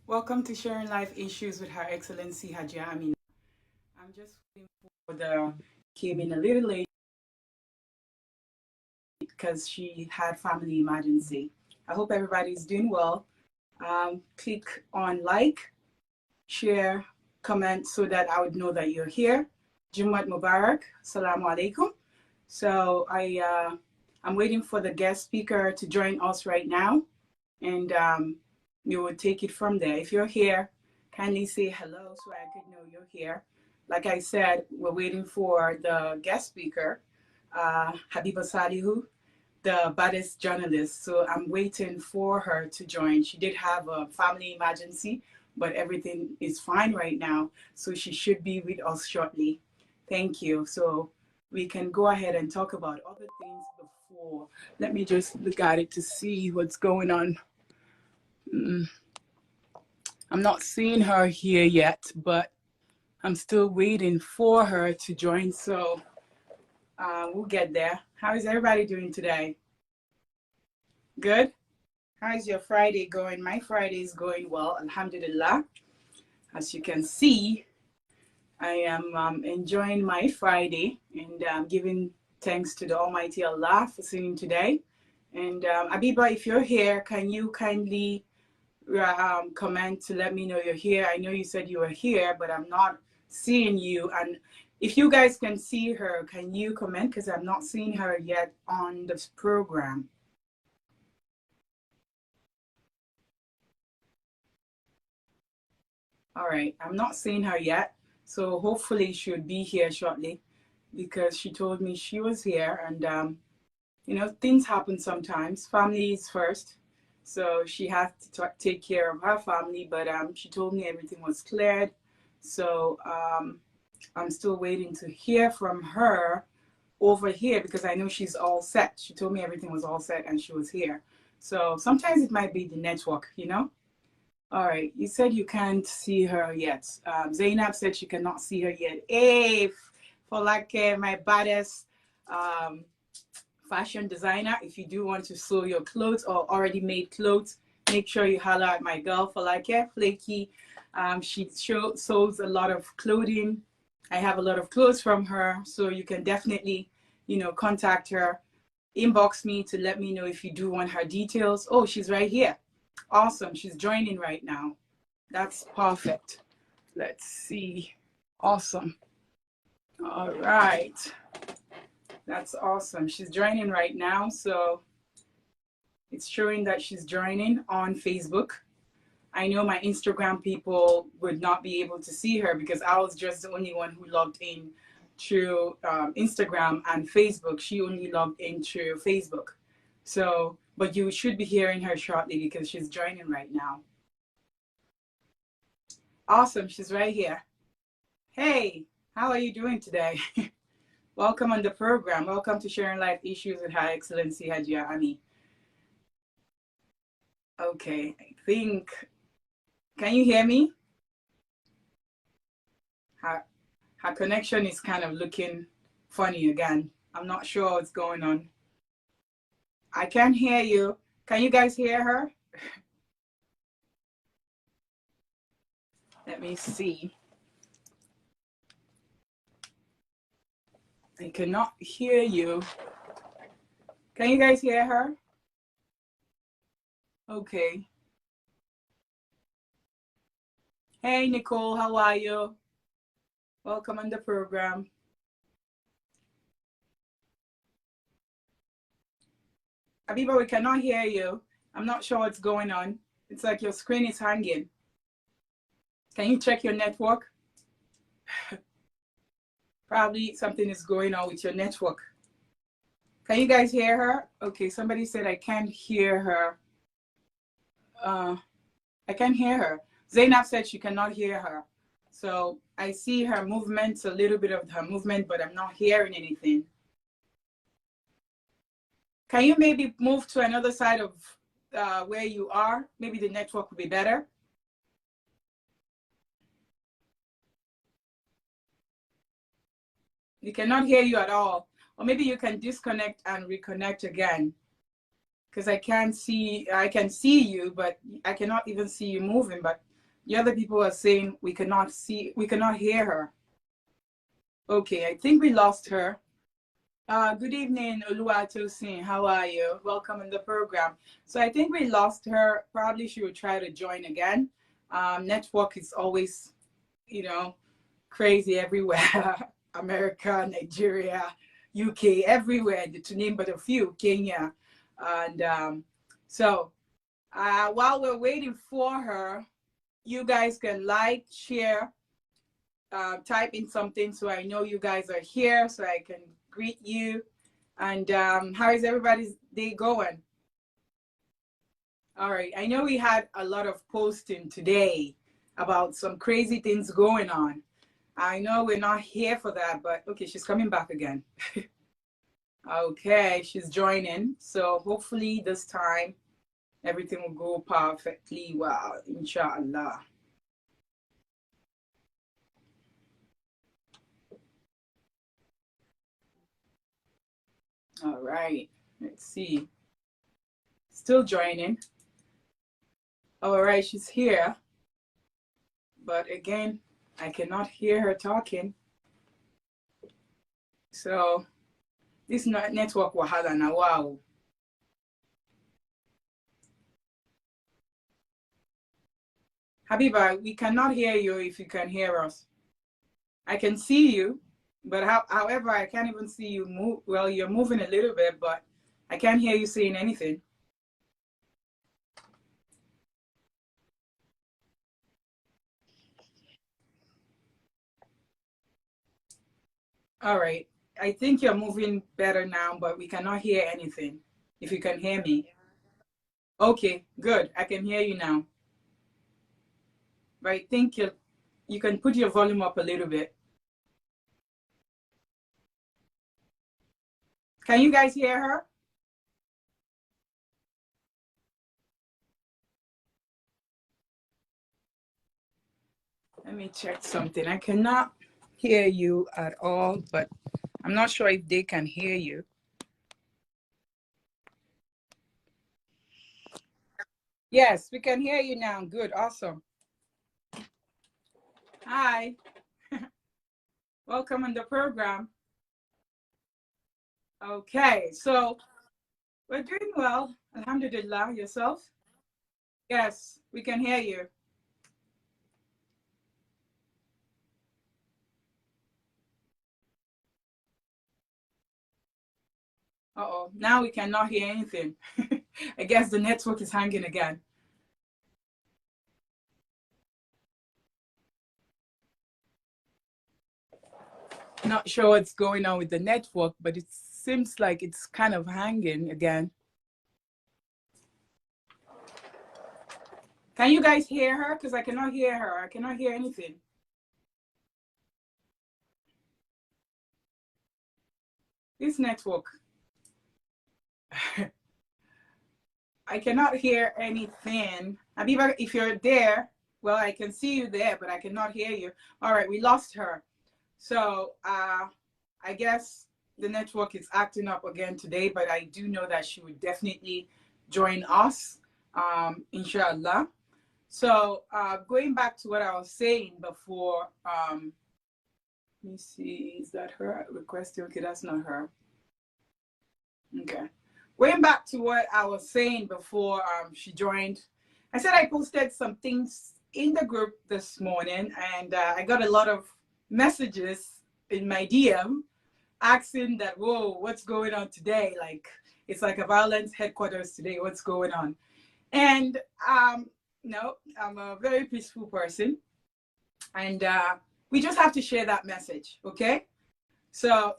Welcome to Sharing Life Issues with Her Excellency Hajia Amina. I'm just waiting for the came in a little late because she had family emergency. I hope everybody's doing well. Click on like, share, comment so that I would know that you're here. Jumat Mubarak, Assalamu alaikum. So I'm waiting for the guest speaker to join us right now, and you will take it from there. If you're here, kindly say hello so I could know you're here. Like I said, we're waiting for the guest speaker, Habiba Salihu, the baddest journalist. So I'm waiting for her to join. She did have a family emergency, but everything is fine right now. So she should be with us shortly. Thank you. So we can go ahead and talk about other things before. Let me just look at it to see what's going on. I'm not seeing her here yet, but I'm still waiting for her to join. So we'll get there. How is everybody doing today? Good? How's your Friday going? My Friday is going well, alhamdulillah. As you can see, I am enjoying my Friday and giving thanks to the Almighty Allah for singing today. And Abiba, if you're here, can you kindly comment to let me know you're here? I know you said you were here, but I'm not seeing you. And if you guys can see her, can you comment? Because I'm not seeing her yet on this program. All right, I'm not seeing her yet. So hopefully she'll be here shortly because she told me she was here. And, you know, things happen sometimes. Family is first. So she has to take care of her family. But she told me everything was cleared. So I'm still waiting to hear from her over here because I know she's all set. She told me everything was all set and she was here. So sometimes it might be the network, you know? All right, you said you can't see her yet. Zainab said she cannot see her yet. Hey, for like my baddest fashion designer, if you do want to sew your clothes or already made clothes, make sure you holler at my girl for like Flaky. She sews a lot of clothing. I have a lot of clothes from her, so you can definitely, you know, contact her, inbox me to let me know if you do want her details. Oh, she's right here. Awesome. She's joining right now. That's perfect. Let's see. Awesome. All right. That's awesome. She's joining right now. So it's showing that she's joining on Facebook. I know my Instagram people would not be able to see her because I was just the only one who logged in through Instagram and Facebook. She only logged in through Facebook. So, but you should be hearing her shortly because she's joining right now. Awesome, she's right here. Hey, how are you doing today? Welcome on the program. Welcome to Sharing Life Issues with Her Excellency Hajia Ami. Okay, I think, can you hear me? Her connection is kind of looking funny again. I'm not sure what's going on. I can't hear you. Can you guys hear her? Let me see. I cannot hear you. Can you guys hear her? Okay. Hey, Nicole, how are you? Welcome on the program. Abiba, we cannot hear you. I'm not sure what's going on. It's like your screen is hanging. Can you check your network? Probably something is going on with your network. Can you guys hear her? Okay, somebody said I can't hear her. I can't hear her. Zainab said she cannot hear her. So I see her movements, a little bit of her movement, but I'm not hearing anything. Can you maybe move to another side of where you are? Maybe the network will be better. We cannot hear you at all. Or maybe you can disconnect and reconnect again. Because I can see you, but I cannot even see you moving. But The other people are saying we cannot hear her. Okay, I think we lost her. Good evening, Oluwatosin. How are you? Welcome in the program. So I think we lost her. Probably she will try to join again. Network is always, you know, crazy everywhere. America, Nigeria, UK, everywhere, to name but a few, Kenya. And so while we're waiting for her, you guys can like, share, type in something so I know you guys are here so I can greet you. And how is everybody's day going? All right, I know we had a lot of posting today about some crazy things going on. I know we're not here for that, but okay, she's coming back again. Okay, she's joining. So hopefully this time everything will go perfectly well, inshallah. All right, let's see. Still joining. All right, she's here. But again, I cannot hear her talking. So this network wahala na wow. Habiba, we cannot hear you if you can hear us. I can see you, but however, I can't even see you move. Well, you're moving a little bit, but I can't hear you saying anything. All right. I think you're moving better now, but we cannot hear anything. If you can hear me. Okay, good. I can hear you now. But I think you can put your volume up a little bit. Can you guys hear her? Let me check something. I cannot hear you at all, but I'm not sure if they can hear you. Yes, we can hear you now. Good, awesome. Hi. Welcome on the program. Okay, so we're doing well. Alhamdulillah. Yourself? Yes, we can hear you. Uh-oh, now we cannot hear anything. I guess the network is hanging again. Not sure what's going on with the network, but it seems like it's kind of hanging again. Can you guys hear her? Because I cannot hear her. I cannot hear anything. This network. I cannot hear anything. Abiba, if you're there, well, I can see you there, but I cannot hear you. All right, we lost her. So I guess the network is acting up again today, but I do know that she would definitely join us, inshallah. So going back to what I was saying before, let me see, is that her requesting? Okay, that's not her. Okay. Going back to what I was saying before she joined, I said I posted some things in the group this morning, and I got a lot of messages in my DM asking that, whoa, what's going on today? Like, it's like a violence headquarters today. What's going on? And no, I'm a very peaceful person. And we just have to share that message, okay? So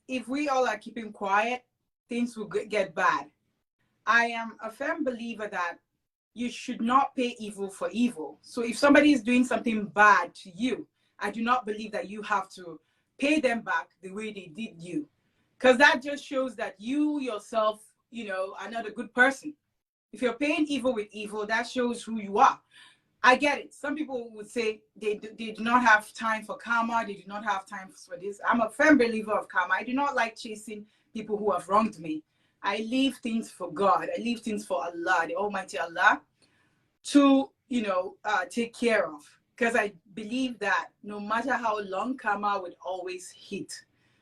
if we all are keeping quiet, things will get bad. I am a firm believer that you should not pay evil for evil. So if somebody is doing something bad to you, I do not believe that you have to pay them back the way they did you. Because that just shows that you yourself, you know, are not a good person. If you're paying evil with evil, that shows who you are. I get it. Some people would say they do not have time for karma. They do not have time for this. I'm a firm believer of karma. I do not like chasing people who have wronged me. I leave things for God. I leave things for Allah, the Almighty Allah, to you know, take care of. Because I believe that no matter how long, karma would always hit.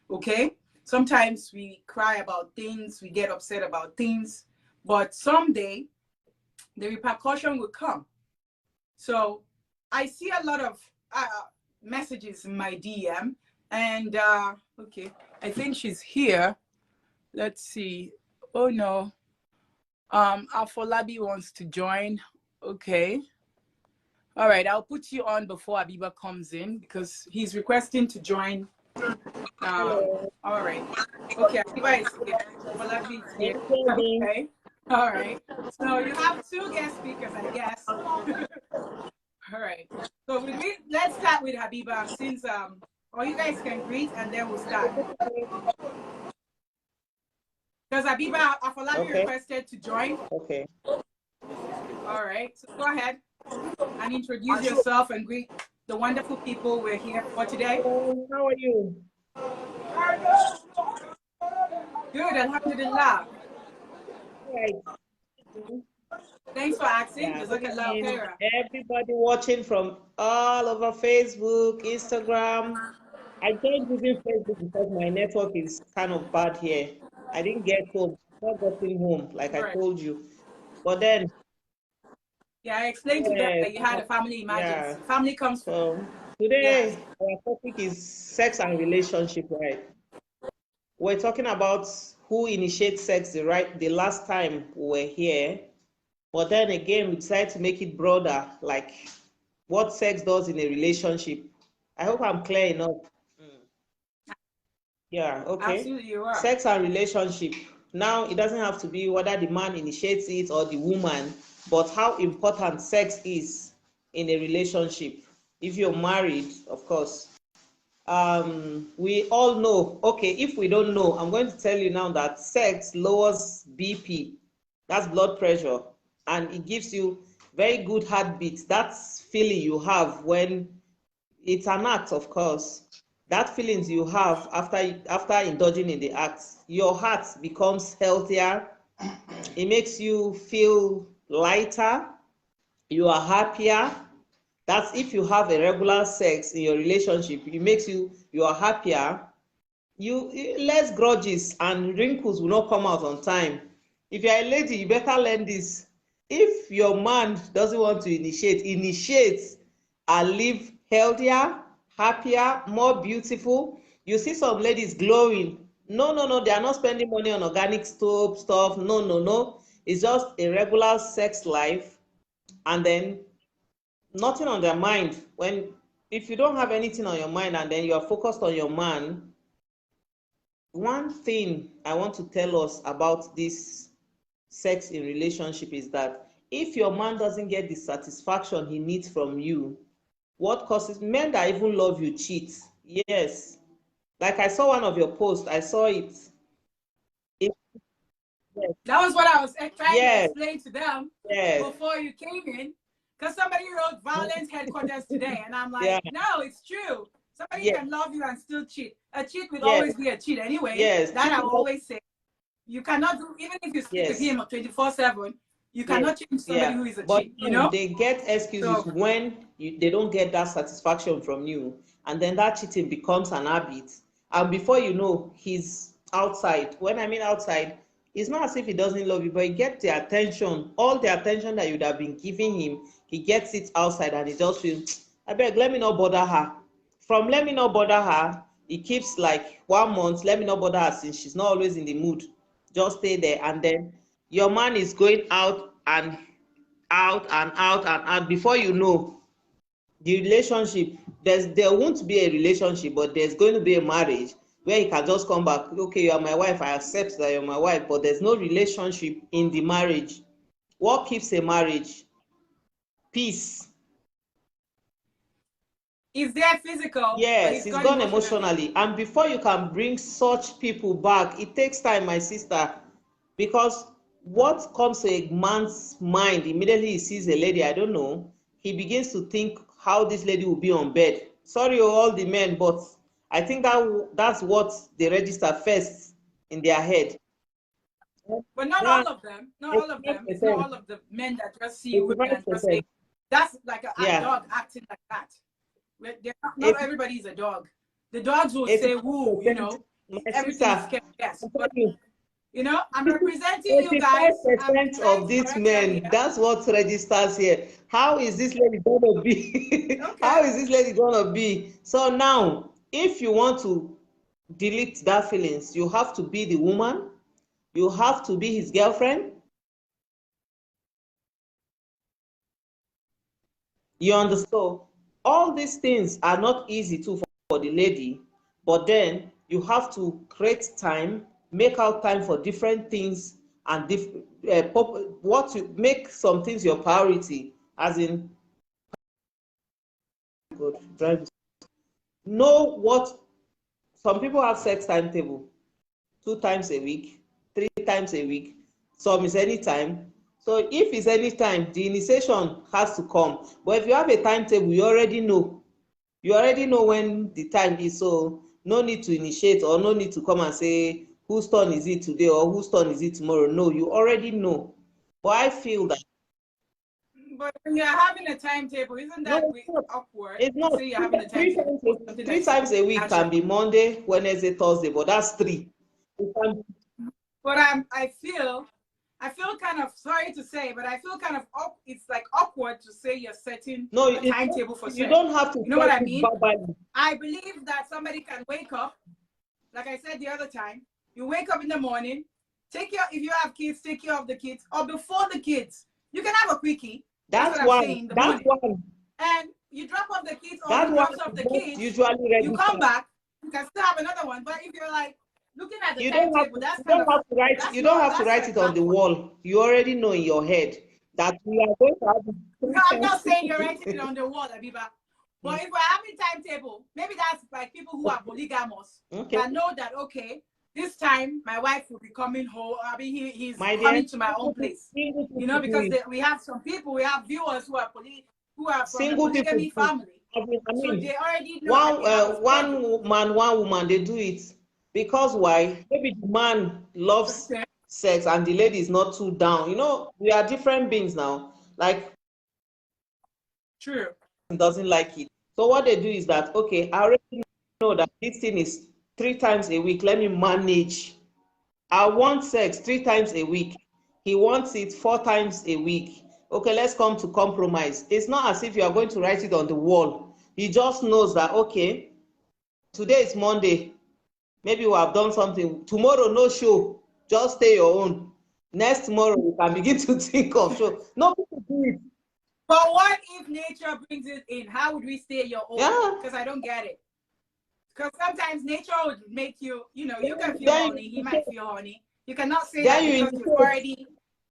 Okay? Sometimes we cry about things, we get upset about things, but someday the repercussion will come. So I see a lot of messages in my DM, and okay, I think she's here. Let's see. Oh no. Afolabi wants to join. Okay. All right, I'll put you on before Abiba comes in because he's requesting to join. All right. Okay, Abiba is here. Afolabi is here. Okay. All right. So you have 2 guest speakers, I guess. All right. So let's start with Habiba since or you guys can greet and then we'll start. Because Habiba Afolabi requested to join. Okay. All right. So go ahead and introduce yourself and greet the wonderful people we're here for today. How are you? Good, alhamdulillah. Right. Thanks for asking. Yeah, everybody watching from all over Facebook, Instagram. I joined using Facebook because my network is kind of bad here. I didn't get home, not getting home, like I told you. But then, yeah, I explained to them that you had a family emergency. Yeah. Family comes first. So today, our topic is sex and relationship, right? We're talking about who initiates sex the last time we were here. But then again, we decided to make it broader, like what sex does in a relationship. I hope I'm clear enough. Yeah, okay. Absolutely, you are. Sex and relationship. Now, it doesn't have to be whether the man initiates it or the woman, but how important sex is in a relationship. If you're married, of course. We all know, okay, if we don't know, I'm going to tell you now that sex lowers BP, that's blood pressure, and it gives you very good heartbeat. That's feeling you have when it's an act, of course. That feelings you have after indulging in the act, your heart becomes healthier. It makes you feel lighter. You are happier. That's if you have a regular sex in your relationship, it makes you are happier. You less grudges and wrinkles will not come out on time. If you're a lady, you better learn this. If your man doesn't want to initiate and live healthier, happier, more beautiful. You see some ladies glowing. No, they are not spending money on organic stuff. No. It's just a regular sex life, and then nothing on their mind. If you don't have anything on your mind and then you are focused on your man, one thing I want to tell us about this sex in relationship is that if your man doesn't get the satisfaction he needs from you, what causes men that even love you cheat? Yes. Like I saw one of your posts, I saw it. Yes. That was what I was trying to explain to them before you came in. Because somebody wrote violence headquarters today, and I'm like, no, it's true. Somebody can love you and still cheat. A cheat will always be a cheat anyway. Yes. That I always say. You cannot do, even if you sleep with him 24/7, you cannot change somebody who is a cheat. You know? They get excuses when they don't get that satisfaction from you, and then that cheating becomes an habit. And before you know, he's outside. When I mean outside, it's not as if he doesn't love you, but he gets the attention, all the attention that you'd have been giving him, he gets it outside, and he just feels, I beg, let me not bother her. From let me not bother her, it keeps like 1 month, let me not bother her since she's not always in the mood. Just stay there, and then your man is going out and out and out and out. Before you know, the relationship, there won't be a relationship, but there's going to be a marriage where he can just come back. Okay, you are my wife, I accept that you're my wife, but there's no relationship in the marriage. What keeps a marriage? Peace. Is there physical? Yes, it's gone emotionally. And before you can bring such people back, it takes time, my sister, because what comes to a man's mind immediately he sees a lady, I don't know, he begins to think how this lady will be on bed. Sorry, all the men, but I think that's what they register first in their head. But not all of them. Not all of them. It's not all of the men that just see women and just say, That's like a Yeah. dog acting like that. Not everybody is a dog. The dogs will say woo, you know, my everything is sister, kept, yes. I'm But, telling you, you know, I'm representing you guys. I'm 85% trying of to these correct you men, here. that's what registers here. How is this lady gonna be? Okay. How is this lady gonna be? So now, if you want to delete that feelings, you have to be the woman, you have to be his girlfriend. You understand? So all these things are not easy too for the lady, but then you have to create time, make out time for different things, and what you make some things your priority, as in good drive. Know what some people have sex timetable, 2 times a week, 3 times a week. Some is anytime. So if it's anytime, the initiation has to come. But if you have a timetable, you already know. You already know when the time is, so no need to initiate or no need to come and say whose turn is it today or whose turn is it tomorrow. No, you already know. But I feel that But when you're having a timetable, isn't no, that it's not. awkward? It's not. Say you're having a timetable for something Three that's so times a week can casual. be Monday, Wednesday, Thursday, but that's three. But I feel kind of, sorry to say, but I feel kind of it's like awkward to say you're setting No, a timetable for you sex. don't have to. You know what I mean? I believe that somebody can wake up, like I said the other time, you wake up in the morning, if you have kids, take care of the kids, or before the kids, you can have a quickie. That's what I'm saying in the morning. And you drop off the kids, or you drop off the kids, you come back, you can still have another one. But if you're like looking at the timetable, that's kind of, you don't have to write it on the wall. You already know in your head that we are going to have. No, I'm not saying you're writing it on the wall, Abiba. But if we're having timetable, maybe that's like people who are polygamous that know that, okay, this time my wife will be coming home. I mean, he's coming to my own place. You know, because we have some people, we have viewers who are from a polygamy family. So they already know. One man, one woman, they do it because why? Maybe the man loves sex and the lady is not too down. You know, we are different beings now. Like, true, doesn't like it. So what they do is that, okay, I already know that this thing is 3 times a week. Let me manage. I want sex 3 times a week. He wants it 4 times a week. Okay, let's come to compromise. It's not as if you are going to write it on the wall. He just knows that, okay, today is Monday. Maybe we have done something. Tomorrow, no show. Just stay your own. Next tomorrow, you can begin to think of show. No people do it. But what if nature brings it in? How would we stay your own? Yeah. Because I don't get it. Because sometimes nature would make you, you know, you can feel horny. He might feel horny. You cannot say that because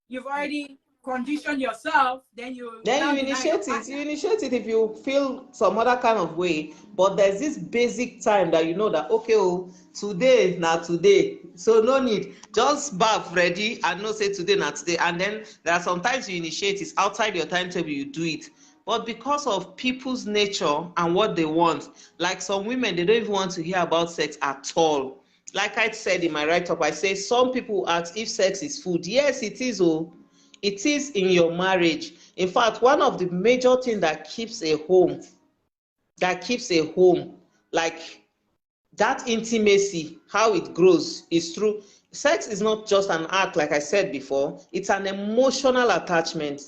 you've already conditioned yourself. Then you initiate it. You initiate it if you feel some other kind of way. But there's this basic time that you know that, okay, oh, today, not today. So no need. Just bath ready and no say today, not today. And then there are sometimes you initiate it outside your timetable, you do it. But because of people's nature and what they want, like some women, they don't even want to hear about sex at all. Like I said in my write-up, I say some people ask if sex is food. Yes, it is. Oh, it is in your marriage. In fact, one of the major things that keeps a home, like that intimacy, how it grows, is through sex. Is not just an act, like I said before. It's an emotional attachment.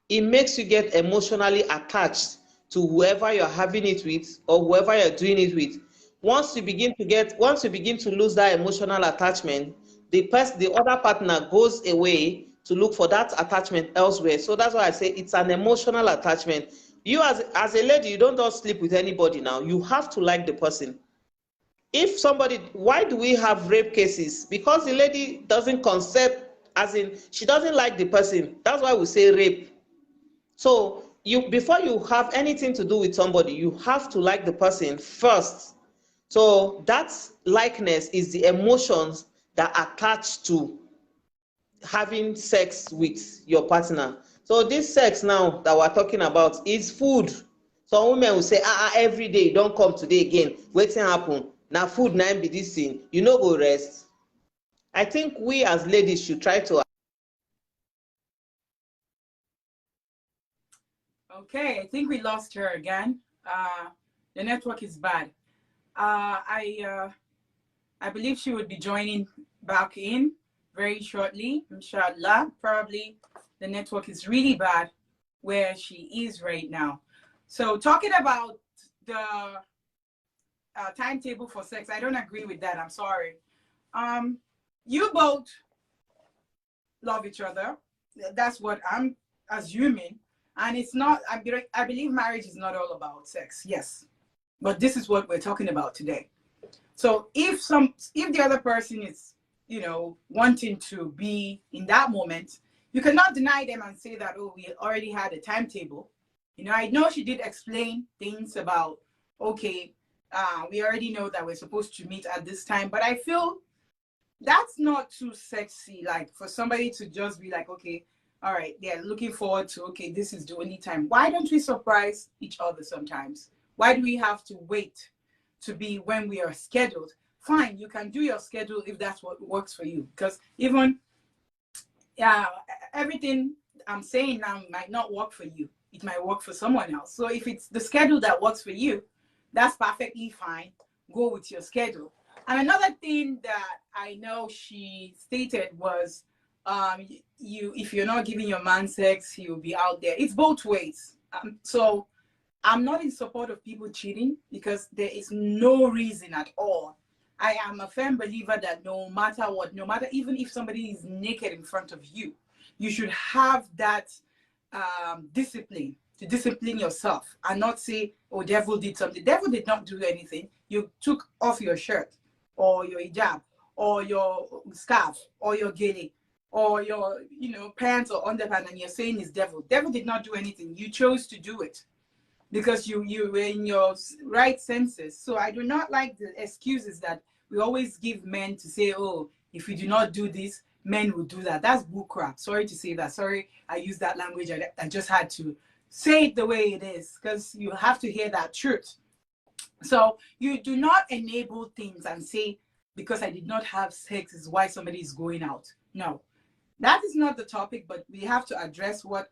It makes you get emotionally attached to whoever you're having it with or whoever you're doing it with. Once you begin to lose that emotional attachment, the other partner goes away to look for that attachment elsewhere. So that's why I say it's an emotional attachment. You as a lady, you don't just sleep with anybody now. You have to like the person. If somebody, why do we have rape cases? Because the lady doesn't consent, as in she doesn't like the person. That's why we say rape. So before you have anything to do with somebody, you have to like the person first. So that likeness is the emotions that attach to having sex with your partner. So this sex now that we're talking about is food. Some women will say, every day, don't come today again. Wetin happen? Now food na be this thing. You no go rest. I think we as ladies should try to. Okay, I think we lost her again. The network is bad. I believe she would be joining back in very shortly, inshallah. Probably the network is really bad where she is right now. So talking about the timetable for sex, I don't agree with that. I'm sorry. You both love each other. That's what I'm assuming. And it's not, I believe marriage is not all about sex. Yes. But this is what we're talking about today. So if the other person is, wanting to be in that moment, you cannot deny them and say that, oh, we already had a timetable. I know she did explain things about, okay, we already know that we're supposed to meet at this time, but I feel that's not too sexy, like for somebody to just be like, okay, all right, they're looking forward to, okay, this is the only time. Why don't we surprise each other sometimes? Why do we have to wait to be when we are scheduled? Fine, you can do your schedule if that's what works for you. Because even everything I'm saying now might not work for you. It might work for someone else. So if it's the schedule that works for you, that's perfectly fine. Go with your schedule. And another thing that I know she stated was, if you're not giving your man sex, he will be out there. It's both ways. So I'm not in support of people cheating because there is no reason at all. I am a firm believer that no matter what, even if somebody is naked in front of you, you should have that discipline to discipline yourself and not say, oh, devil did something. Devil did not do anything. You took off your shirt or your hijab or your scarf or your gele or your pants or underpants, and you're saying it's devil. Devil did not do anything. You chose to do it because you were in your right senses. So I do not like the excuses that we always give men to say, oh, if we do not do this, men will do that. That's bull crap. Sorry to say that. Sorry I used that language. I just had to say it the way it is because you have to hear that truth. So you do not enable things and say, because I did not have sex is why somebody is going out. No, that is not the topic, but we have to address what,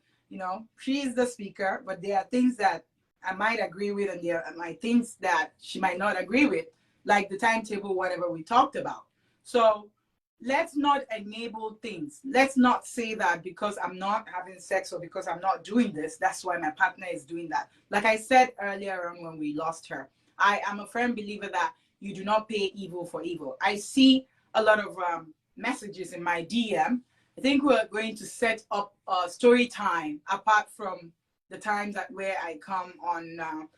she is the speaker, but there are things that I might agree with and there are things that she might not agree with, like the timetable, whatever we talked about. So let's not enable things. Let's not say that because I'm not having sex or because I'm not doing this, that's why my partner is doing that. Like I said earlier on when we lost her, I am a firm believer that you do not pay evil for evil. I see a lot of messages in my DM. I think we're going to set up a story time apart from the times where I come on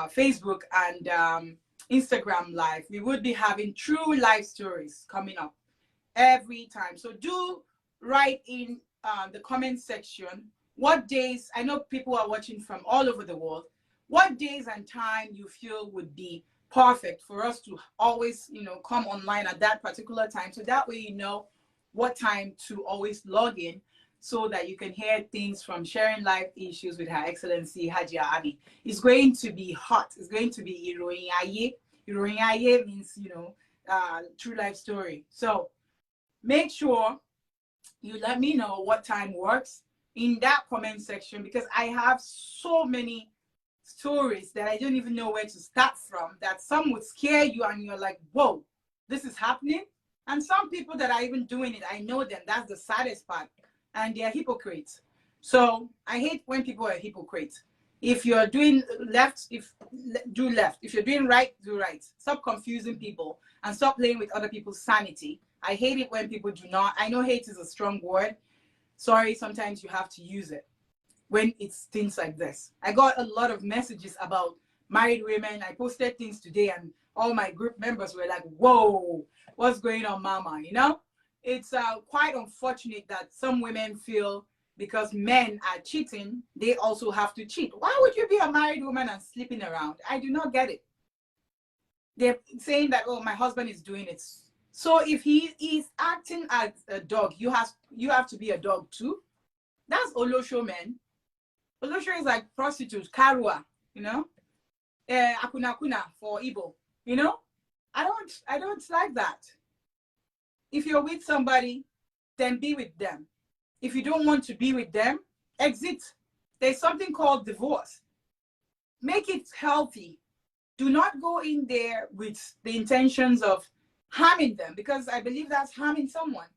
Facebook and Instagram live. We would be having true life stories coming up every time. So do write in the comment section what days, I know people are watching from all over the world, what days and time you feel would be perfect for us to always, come online at that particular time. So that way you know what time to always log in so that you can hear things from Sharing Life Issues with Her Excellency Hajia Abi. It's going to be hot. It's going to be Iroyin Aye. Iroyin Aye means, true life story. So make sure you let me know what time works in that comment section, because I have so many stories that I don't even know where to start from, that some would scare you and you're like, whoa, this is happening. And some people that are even doing it, I know them. That's the saddest part. And they're hypocrites. So I hate when people are hypocrites. If you're doing left, do left. If you're doing right, do right. Stop confusing people and stop playing with other people's sanity. I hate it when people do not. I know hate is a strong word. Sorry, sometimes you have to use it when it's things like this. I got a lot of messages about married women. I posted things today and all my group members were like, whoa, what's going on, mama? It's quite unfortunate that some women feel because men are cheating, they also have to cheat. Why would you be a married woman and sleeping around? I do not get it. They're saying that, oh, my husband is doing it. So if he is acting as a dog, you have to be a dog too. That's Olosho, man. Olosho is like prostitute, Karua, Akuna Kuna for Igbo, I don't like that. If you're with somebody, then be with them. If you don't want to be with them, exit. There's something called divorce. Make it healthy. Do not go in there with the intentions of harming them, because I believe that's harming someone.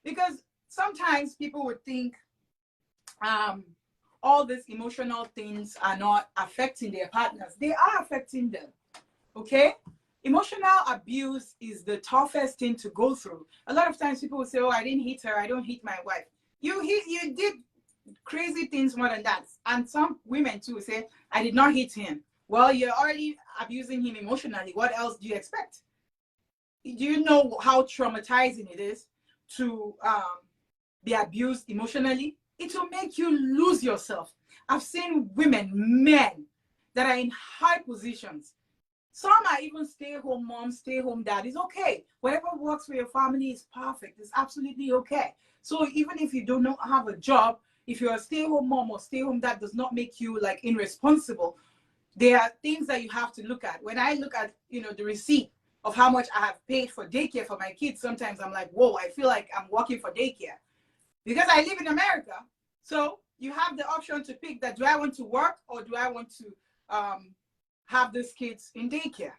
Because sometimes people would think all these emotional things are not affecting their partners. They are affecting them, okay? Emotional abuse is the toughest thing to go through. A lot of times people will say, oh, I didn't hit her, I don't hit my wife. You did crazy things more than that. And some women too say, I did not hit him. Well, you're already abusing him emotionally. What else do you expect? Do you know how traumatizing it is to be abused emotionally? It will make you lose yourself. I've seen women, men that are in high positions. Some are even stay-home moms, stay-home dad. It's okay. Whatever works for your family is perfect. It's absolutely okay. So even if you do not have a job, if you're a stay-home mom or stay-home dad, does not make you like irresponsible. There are things that you have to look at. When I look at, the receipt of how much I have paid for daycare for my kids, sometimes I'm like, whoa, I feel like I'm working for daycare. Because I live in America. So you have the option to pick that, do I want to work or do I want to have these kids in daycare?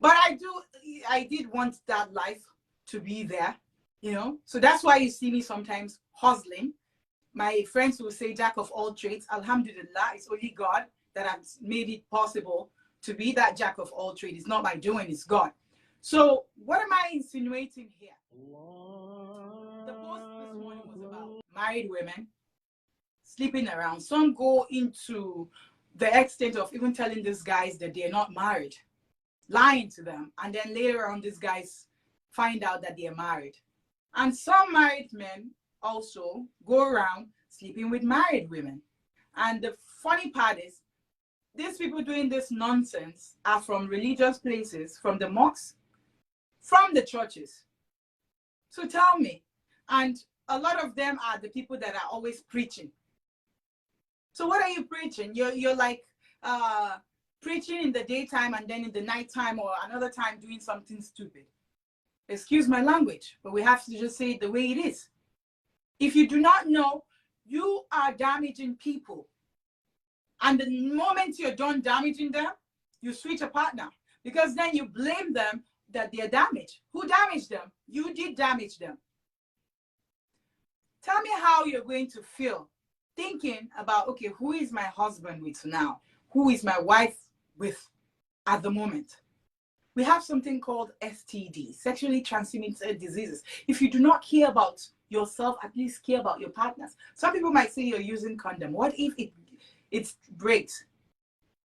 But I did want that life to be there, So that's why you see me sometimes hustling. My friends will say jack of all trades. Alhamdulillah, it's only God that has made it possible to be that jack of all trades. It's not my doing, it's God. So what am I insinuating here? The post this morning was about married women sleeping around. Some go into the extent of even telling these guys that they're not married, lying to them. And then later on, these guys find out that they're married. And some married men also go around sleeping with married women. And the funny part is, these people doing this nonsense are from religious places, from the mosques, from the churches. So tell me, and a lot of them are the people that are always preaching. So what are you preaching? You're like preaching in the daytime and then in the nighttime or another time doing something stupid. Excuse my language, but we have to just say it the way it is. If you do not know, you are damaging people. And the moment you're done damaging them, you switch a partner. Because then you blame them that they're damaged. Who damaged them? You did damage them. Tell me how you're going to feel thinking about, okay, who is my husband with now? Who is my wife with at the moment? We have something called STD, sexually transmitted diseases. If you do not care about yourself, at least care about your partners. Some people might say you're using condom. What if it breaks?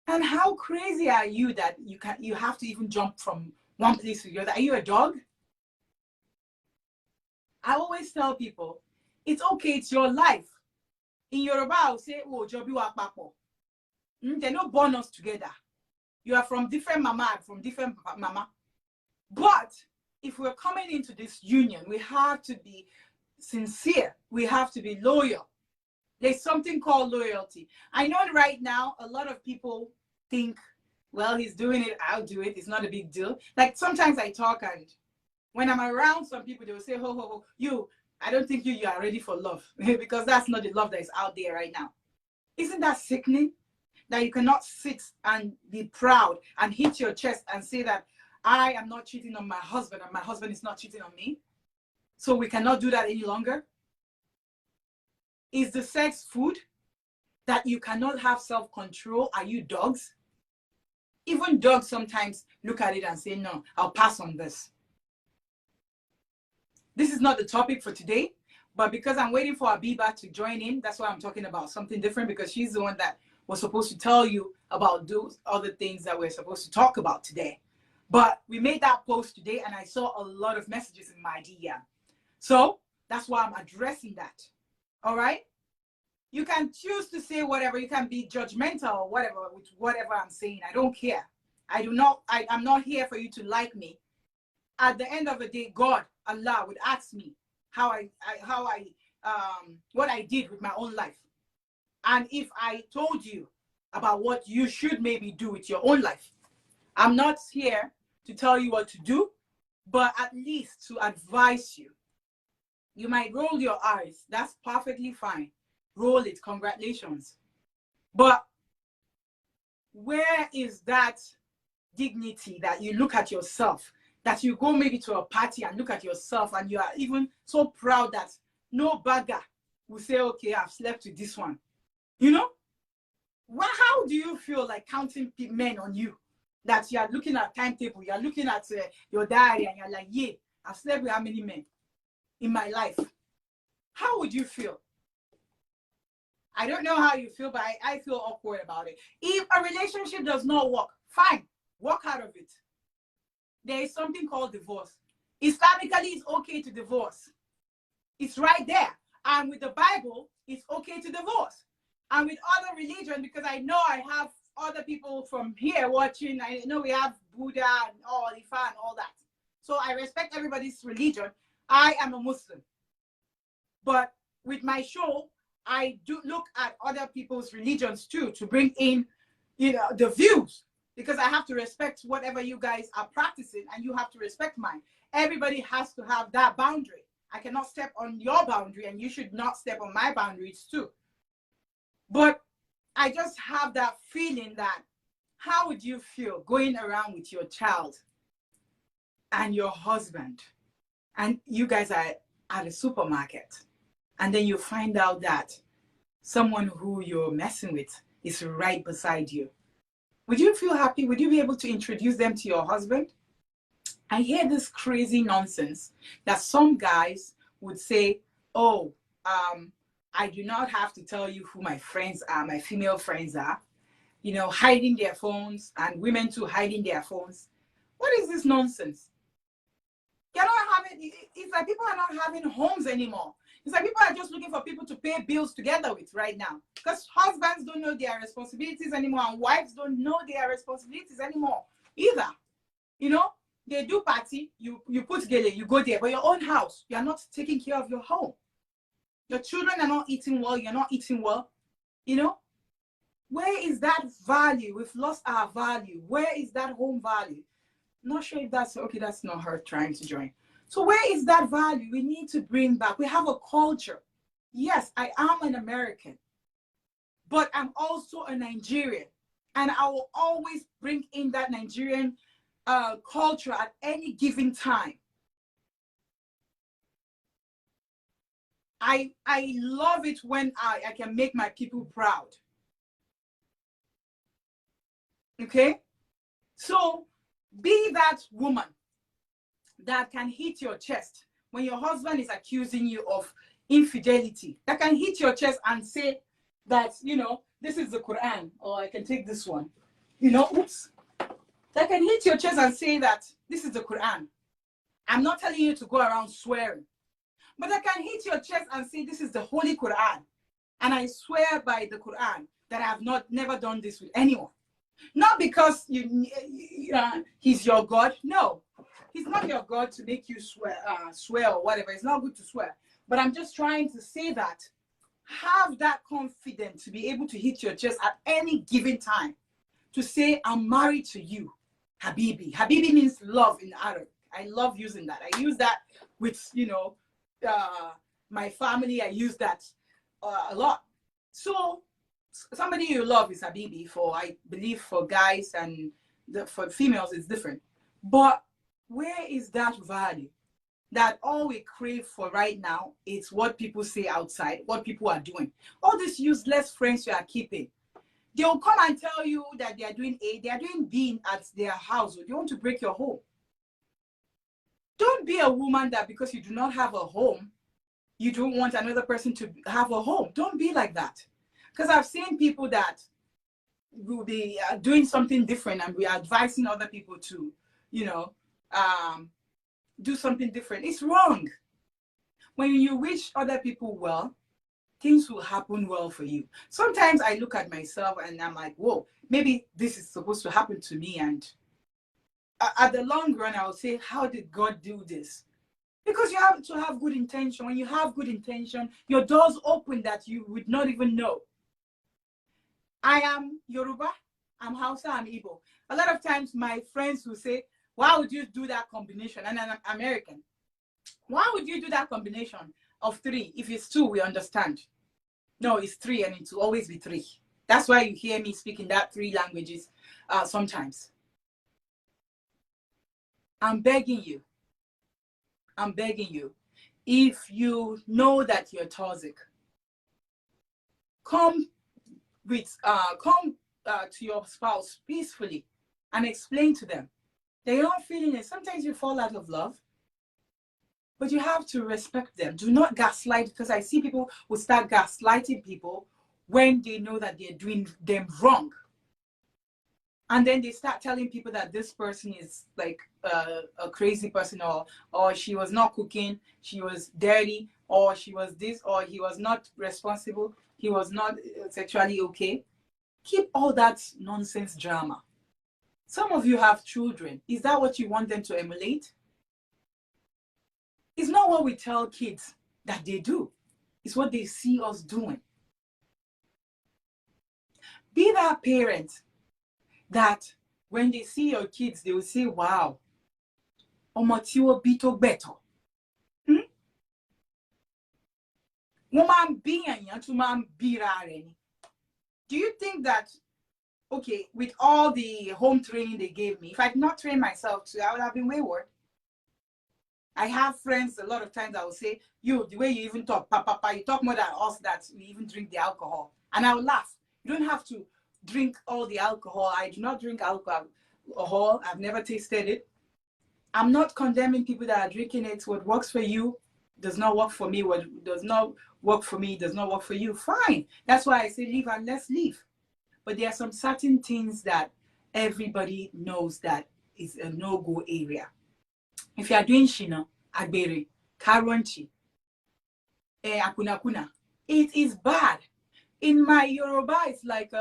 And how crazy are you that you have to even jump from one place to the other? Are you a dog? I always tell people, it's okay, it's your life. In Yoruba, I'll say, oh, Jobi wa papo. They're not born us together. You are from different mama, from different mama. But if we're coming into this union, we have to be sincere. We have to be loyal. There's something called loyalty. I know right now, a lot of people think, well, he's doing it, I'll do it. It's not a big deal. Like sometimes I talk and when I'm around some people, they will say, I don't think you are ready for love because that's not the love that is out there right now. Isn't that sickening? That you cannot sit and be proud and hit your chest and say that I am not cheating on my husband and my husband is not cheating on me. So we cannot do that any longer. Is the sex food that you cannot have self-control? Are you dogs? Even dogs sometimes look at it and say, no, I'll pass on this. This is not the topic for today, but because I'm waiting for Abiba to join in, that's why I'm talking about something different, because she's the one that was supposed to tell you about those other things that we're supposed to talk about today. But we made that post today and I saw a lot of messages in my DM. So that's why I'm addressing that. All right? You can choose to say whatever. You can be judgmental or whatever with whatever I'm saying. I don't care. I'm not here for you to like me. At the end of the day, God, Allah would ask me what I did with my own life. And if I told you about what you should maybe do with your own life, I'm not here to tell you what to do, but at least to advise you. You might roll your eyes. That's perfectly fine. Roll it. Congratulations. But where is that dignity that you look at yourself, that you go maybe to a party and look at yourself and you are even so proud that no bagger will say, okay, I've slept with this one. You know? Well, how do you feel like counting men on you? That you are looking at timetable, you are looking at your diary and you're like, yeah, I've slept with how many men in my life? How would you feel? I don't know how you feel, but I feel awkward about it. If a relationship does not work, fine, walk out of it. There is something called divorce. Islamically, it's okay to divorce. It's right there. And with the Bible, it's okay to divorce. And with other religions, because I know I have other people from here watching, I know we have Buddha and all, Ifa and all that. So I respect everybody's religion. I am a Muslim. But with my show, I do look at other people's religions too, to bring in, you know, the views, because I have to respect whatever you guys are practicing and you have to respect mine. Everybody has to have that boundary. I cannot step on your boundary and you should not step on my boundaries too. But I just have that feeling that, how would you feel going around with your child and your husband and you guys are at a supermarket and then you find out that someone who you're messing with is right beside you? Would you feel happy? Would you be able to introduce them to your husband? I hear this crazy nonsense that some guys would say, oh, I do not have to tell you who my friends are, my female friends are, you know, hiding their phones, and women too hiding their phones. What is this nonsense? You're not having, it's like people are not having homes anymore. It's like people are just looking for people to pay bills together with right now. Because husbands don't know their responsibilities anymore and wives don't know their responsibilities anymore either. You know, they do party, you put gele, you go there, but your own house, you're not taking care of your home. Your children are not eating well, you're not eating well. You know, where is that value? We've lost our value. Where is that home value? Not sure if that's, okay, that's not her trying to join. So where is that value we need to bring back? We have a culture. Yes, I am an American, but I'm also a Nigerian. And I will always bring in that Nigerian culture at any given time. I love it when I can make my people proud. Okay? So be that woman that can hit your chest when your husband is accusing you of infidelity, that can hit your chest and say that, you know, this is the Quran, or I can take this one, you know, oops. That can hit your chest and say that this is the Quran. I'm not telling you to go around swearing, but I can hit your chest and say this is the Holy Quran. And I swear by the Quran that I have never done this with anyone. Not because he's your God. No, he's not your God to make you swear or whatever. It's not good to swear. But I'm just trying to say that have that confidence to be able to hit your chest at any given time to say, I'm married to you, Habibi. Habibi means love in Arabic. I love using that. I use that with, you know, my family. I use that a lot. So somebody you love is Habibi. For, I believe, for guys and for females it's different. But where is that value? That all we crave for right now is what people say outside, what people are doing. All these useless friends you are keeping, they will come and tell you that they are doing A, they are doing B at their house. They want to break your home. Don't be a woman that because you do not have a home, you don't want another person to have a home. Don't be like that. Because I've seen people that will be doing something different and we are advising other people to, you know, do something different. It's wrong. When you wish other people well, things will happen well for you. Sometimes I look at myself and I'm like, whoa, maybe this is supposed to happen to me. And at the long run, I will say, how did God do this? Because you have to have good intention. When you have good intention, your doors open that you would not even know. I am Yoruba, I'm Hausa, I'm Igbo. A lot of times my friends will say, why would you do that combination? And I'm American. Why would you do that combination of 3? If it's 2, we understand. No, it's 3 and it will always be 3. That's why you hear me speaking that 3 languages sometimes. I'm begging you. I'm begging you. If you know that you're toxic, come to your spouse peacefully and explain to them that you're not feeling it. Sometimes you fall out of love, but you have to respect them. Do not gaslight, because I see people who start gaslighting people when they know that they're doing them wrong. And then they start telling people that this person is like a crazy person, or she was not cooking, she was dirty, or she was this, or he was not responsible, he was not sexually okay. Keep all that nonsense drama. Some of you have children. Is that what you want them to emulate? It's not what we tell kids that they do. It's what they see us doing. Be that parent that when they see your kids, they will say, wow, ọmọ tí ó bí tó gbẹ̀tọ̀. Wọ́n máa ń bí èèyàn tún máa ń bíra rẹ̀ ni. Do you think that, okay, with all the home training they gave me, if I did not train myself too, I would have been wayward? I have friends, a lot of times I will say, you, the way you even talk, papa, you talk more than us that we even drink the alcohol. And I will laugh. You don't have to drink all the alcohol. I do not drink alcohol. I've never tasted it. I'm not condemning people that are drinking it. What works for you does not work for me. What does not work for me does not work for you. Fine. That's why I say leave and let's leave. But there are some certain things that everybody knows that is a no-go area. If you are doing shina, agbere, karonchi, akuna, it is bad. In my Yoruba, it's like,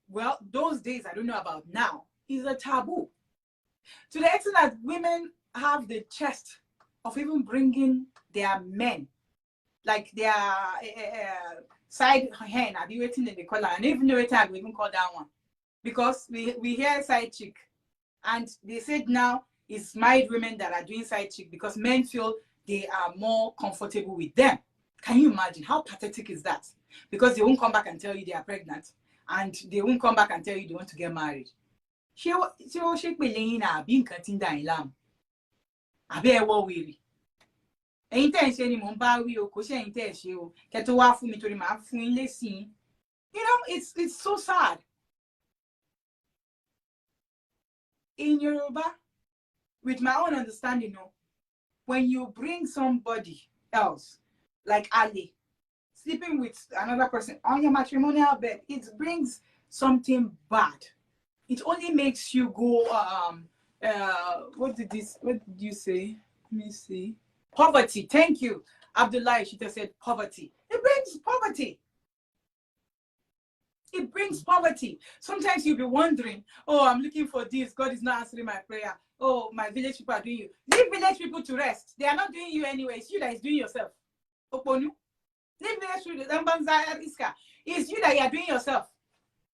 well, those days, I don't know about now, is a taboo. To the extent that women have the chest of even bringing their men, like their side hen, I'll be waiting in the collar, and even the waiter, we even call that one. Because we hear side chick, and they said now it's married women that are doing side chick because men feel they are more comfortable with them. Can you imagine? How pathetic is that? Because they won't come back and tell you they are pregnant, and they won't come back and tell you they want to get married. She shake me being cutting down lamb. I bear war weary. Ain't there any Mombawi or Kosha ain't there she will get to waffle me to the mouth in the scene. You know, it's so sad. In Yoruba, with my own understanding, you know, when you bring somebody else, like Ali, sleeping with another person on your matrimonial bed, it brings something bad. It only makes you go, what did you say? Let me see. Poverty. Thank you. Abdullah, she just said poverty. It brings poverty. It brings poverty. Sometimes you'll be wondering, oh, I'm looking for this. God is not answering my prayer. Oh, my village people are doing you. Leave village people to rest. They are not doing you anyway. It's you that is doing yourself. Oponu. Leave village people. It's you that you are doing yourself.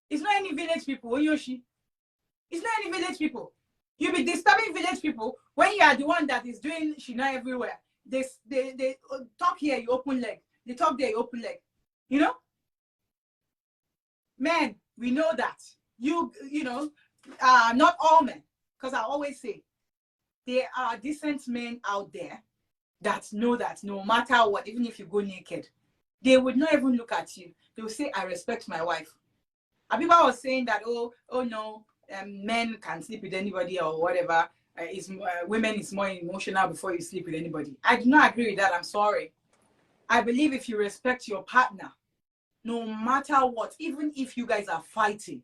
It's not any village people. Oyoshi. It's not any village people. You'll be disturbing village people when you are the one that is doing shina everywhere. They talk here, you open leg. They talk there, you open leg. You know? Men, we know that. You know, not all men. Because I always say, there are decent men out there that know that no matter what, even if you go naked, they would not even look at you. They will say, I respect my wife. Abiba was saying that, oh no, men can sleep with anybody or whatever. Women is more emotional before you sleep with anybody. I do not agree with that. I'm sorry. I believe if you respect your partner, no matter what, even if you guys are fighting,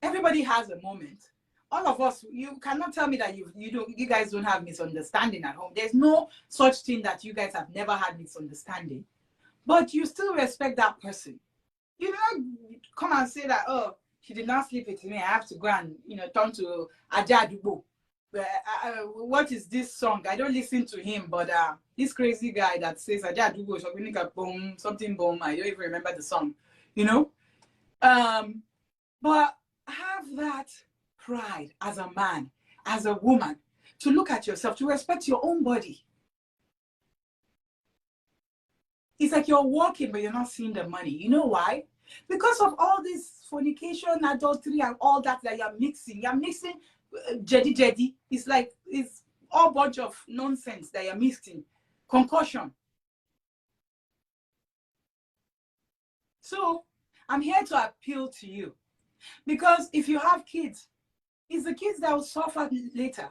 everybody has a moment. All of us, you cannot tell me that you guys don't have misunderstanding at home. There's no such thing that you guys have never had misunderstanding. But you still respect that person. You don't come and say that, oh, she did not sleep with me. I have to go and, turn to Ajadubo. What is this song? I don't listen to him, but this crazy guy that says Ajadubo, something boom. I don't even remember the song, But have that pride as a man, as a woman, to look at yourself, to respect your own body. It's like you're walking, but you're not seeing the money. You know why? Because of all this fornication, adultery, and all that you're mixing. You're mixing jedi jedi. It's all bunch of nonsense that you're mixing. Concussion. So I'm here to appeal to you. Because if you have kids, it's the kids that will suffer later.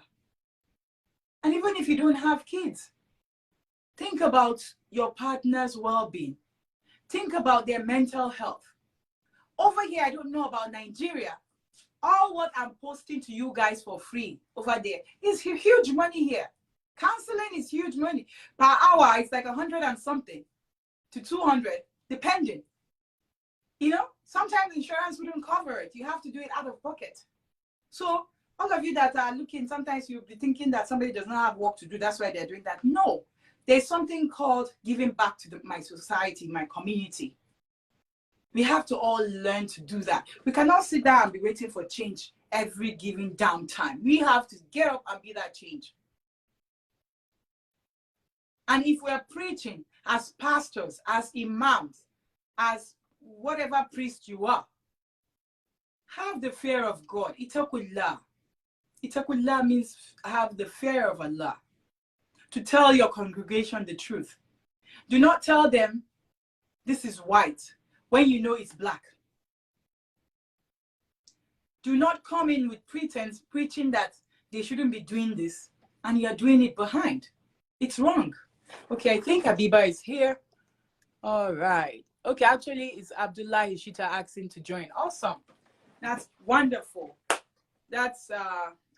And even if you don't have kids, think about your partner's well-being. Think about their mental health. Over here, I don't know about Nigeria. All what I'm posting to you guys for free over there is huge money here. Counseling is huge money. Per hour, it's like 100 and something to 200, depending. You know, sometimes insurance wouldn't cover it. You have to do it out of pocket. So all of you that are looking, sometimes you'll be thinking that somebody does not have work to do. That's why they're doing that. No, there's something called giving back to my society, my community. We have to all learn to do that. We cannot sit down and be waiting for change every given downtime. We have to get up and be that change. And if we're preaching as pastors, as imams, as whatever priest you are, have the fear of God. Itakullah. Itakullah means have the fear of Allah. To tell your congregation the truth. Do not tell them this is white when you know it's black. Do not come in with pretense preaching that they shouldn't be doing this and you're doing it behind. It's wrong. Okay, I think Abiba is here. All right. Okay, actually, it's Abdullah Ishita asking to join. Awesome. That's wonderful. That's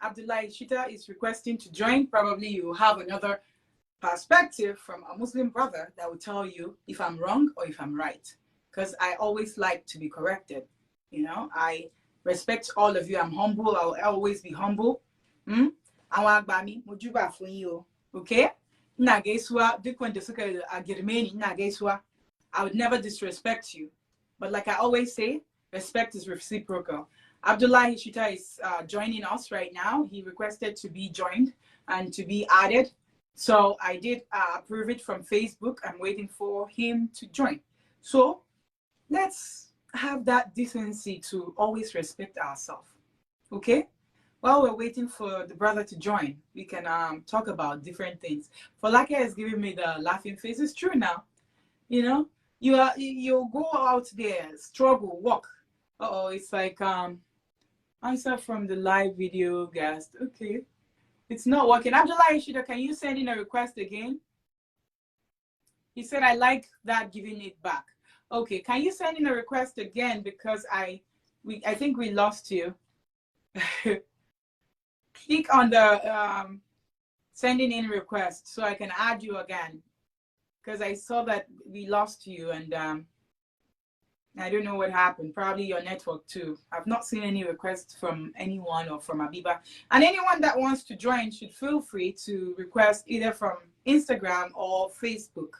Abdullah Ishita is requesting to join. Probably you have another perspective from a Muslim brother that will tell you if I'm wrong or if I'm right. Because I always like to be corrected. You know, I respect all of you. I'm humble. I will always be humble. Okay? I would never disrespect you. But like I always say, respect is reciprocal. Abdullah Hishita is joining us right now. He requested to be joined and to be added. So I did approve it from Facebook. I'm waiting for him to join. So let's have that decency to always respect ourselves. Okay? While we're waiting for the brother to join, we can talk about different things. Falake is giving me the laughing face. It's true now. You know, you go out there, struggle, walk. Uh-oh, it's like answer from the live video guest. Okay. It's not working. Abdullah Ishida, can you send in a request again? He said, I like that giving it back. Okay, can you send in a request again? Because I think we lost you. Click on the sending in request so I can add you again. Because I saw that we lost you and I don't know what happened. Probably your network too. I've not seen any requests from anyone or from Abiba. And anyone that wants to join should feel free to request either from Instagram or Facebook.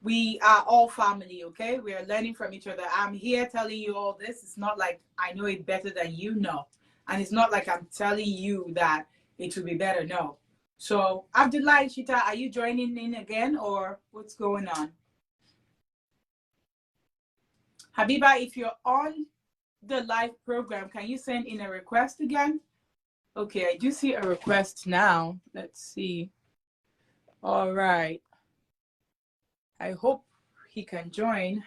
We are all family, okay? We are learning from each other. I'm here telling you all this. It's not like I know it better than you know. And it's not like I'm telling you that it will be better. No. So, Abdullah Shita, are you joining in again or what's going on? Habiba, if you're on the live program, can you send in a request again? Okay, I do see a request now. Let's see. All right. I hope he can join.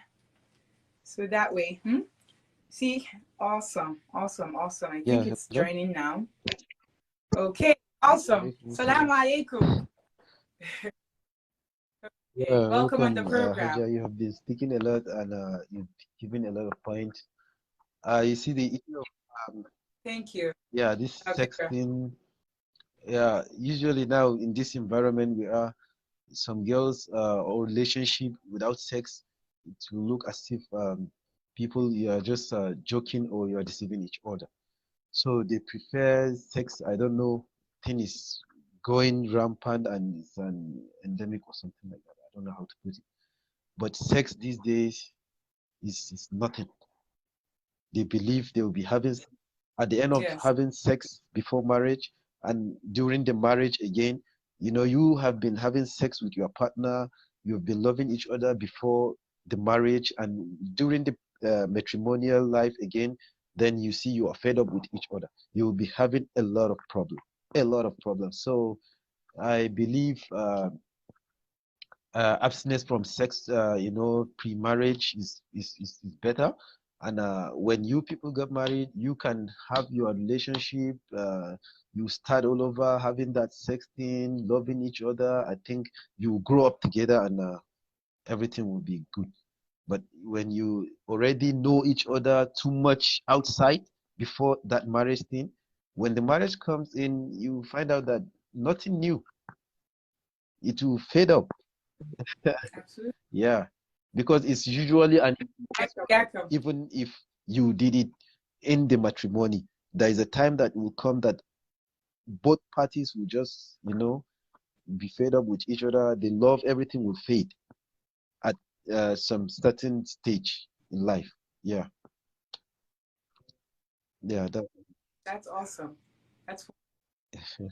So that way, See, awesome. I think it's joining now. Okay, awesome. Salaam alaikum. Yeah, welcome on the program. Haja, you have been speaking a lot and you've given a lot of points. You see the issue of Thank you. yeah, this sex thing. Yeah, usually now in this environment we are some girls or relationship without sex, it will look as if people you are just joking or you are deceiving each other. So they prefer sex. I don't know, thing is going rampant and it's an endemic or something like that. I don't know how to put it. But sex these days is nothing. They believe they will be having at the end of having sex before marriage and during the marriage again. You know, you have been having sex with your partner, you've been loving each other before the marriage, and during the matrimonial life again, then you see you are fed up with each other. You will be having a lot of problems. So I believe abstinence from sex, pre-marriage is better. And when you people get married, you can have your relationship. You start all over having that sex thing, loving each other. I think you grow up together, and everything will be good. But when you already know each other too much outside before that marriage thing, when the marriage comes in, you find out that nothing new. It will fade up. Absolutely. Yeah, because it's usually an Welcome. even if you did it in the matrimony, there is a time that will come that both parties will just, be fed up with each other. The love, everything will fade at some certain stage in life. Yeah, yeah, That's awesome. That's so.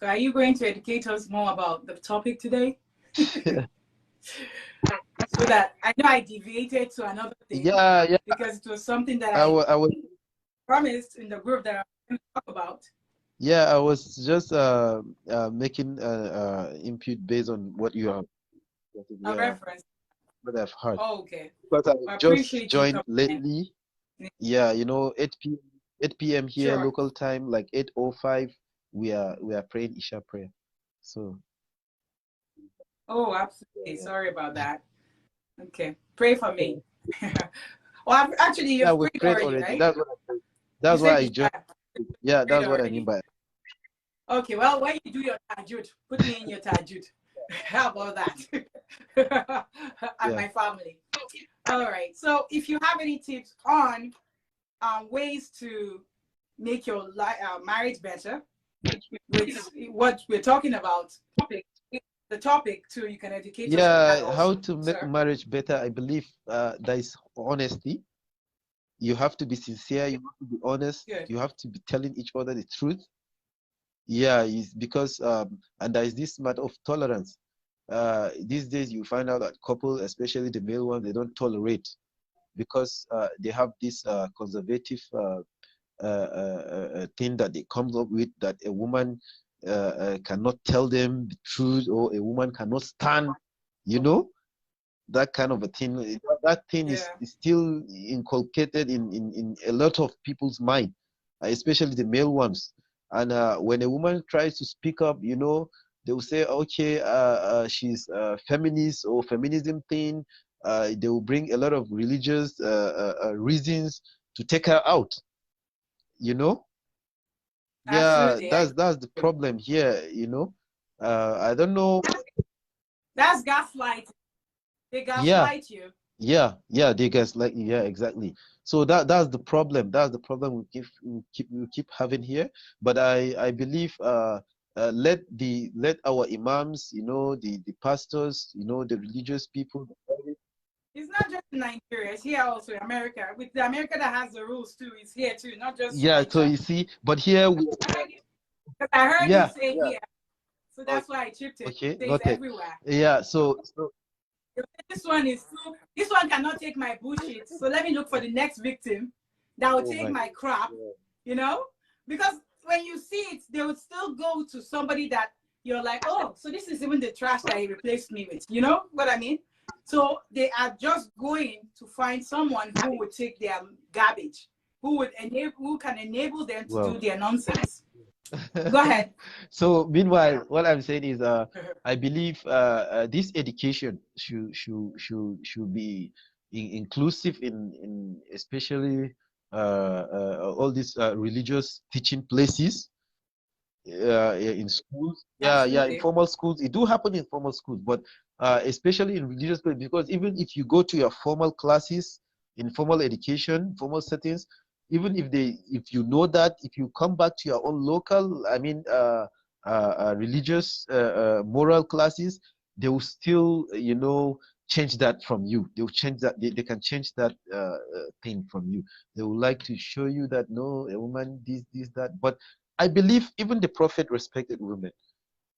Are you going to educate us more about the topic today? So that I know I deviated to another thing. Yeah. Because it was something that I was promised in the group that I'm going to talk about. Yeah, I was just making input based on what you have, A yeah, reference. what I've heard. Oh, okay. Because I I just appreciate you joined coming in. lately. Yeah, 8 p.m. here, Sure. local time, like 8:05. We are praying Isha prayer. So Oh, absolutely. Sorry about that. Okay. Pray for me. Well, actually, yeah, you've we prayed prayed already, already. right? That's You why said I you joined. Yeah, prayed that's what I mean already. by Okay, well, when you do your tajud, put me in your tajud. How about that? And yeah. my family. All right. So if you have any tips on ways to make your marriage better, with what we're talking about, the topic too, you can educate us on that Yeah, how also, to make sir. marriage better? I believe there is honesty. You have to be sincere. You have to be honest. Good. You have to be telling each other the truth. Yeah, it's because and there is this matter of tolerance. These days you find out that couple, especially the male ones, they don't tolerate because they have this conservative thing that they come up with, that a woman cannot tell them the truth, or a woman cannot stand, you know, that kind of a thing. That thing is, Yeah. is still inculcated in a lot of people's mind, especially the male ones. And when a woman tries to speak up, they will say, okay, she's feminist or feminism thing. They will bring a lot of religious reasons to take her out. You know, yeah, Absolutely. I that's the agree. problem here. I don't know. That's gaslighting. They Yeah, gaslight you. yeah, they guys like, yeah, exactly. So that's the problem. That's the problem we keep having here. But I believe let our imams, the pastors, the religious people. It's not just in Nigeria, it's here also in America. With the America that has the rules too, it's here too, not just Yeah, so Nigeria. you see, but here Because I heard you yeah, say yeah. here, so o- that's why I chipped it. Okay, It says noted. everywhere. Yeah, so This one cannot take my bullshit. So let me look for the next victim that will oh take my, my crap, you know? Because when you see it, they would still go to somebody that you're like, oh, so this is even the trash that he replaced me with. You know what I mean? So they are just going to find someone who would take their garbage, who can enable them to do well. their nonsense. Go ahead. So meanwhile, what I'm saying is, I believe this education should be inclusive in especially all these religious teaching places, in schools. Yeah, in Absolutely. formal schools. It do happen in formal schools, but especially in religious places, because even if you go to your formal classes in formal education, formal settings, even if you know that, if you come back to your own local, I mean, religious moral classes, they will still, change that from you. They will change that. They can change that thing from you. They would like to show you that no, a woman, this, that. But I believe even the prophet respected women.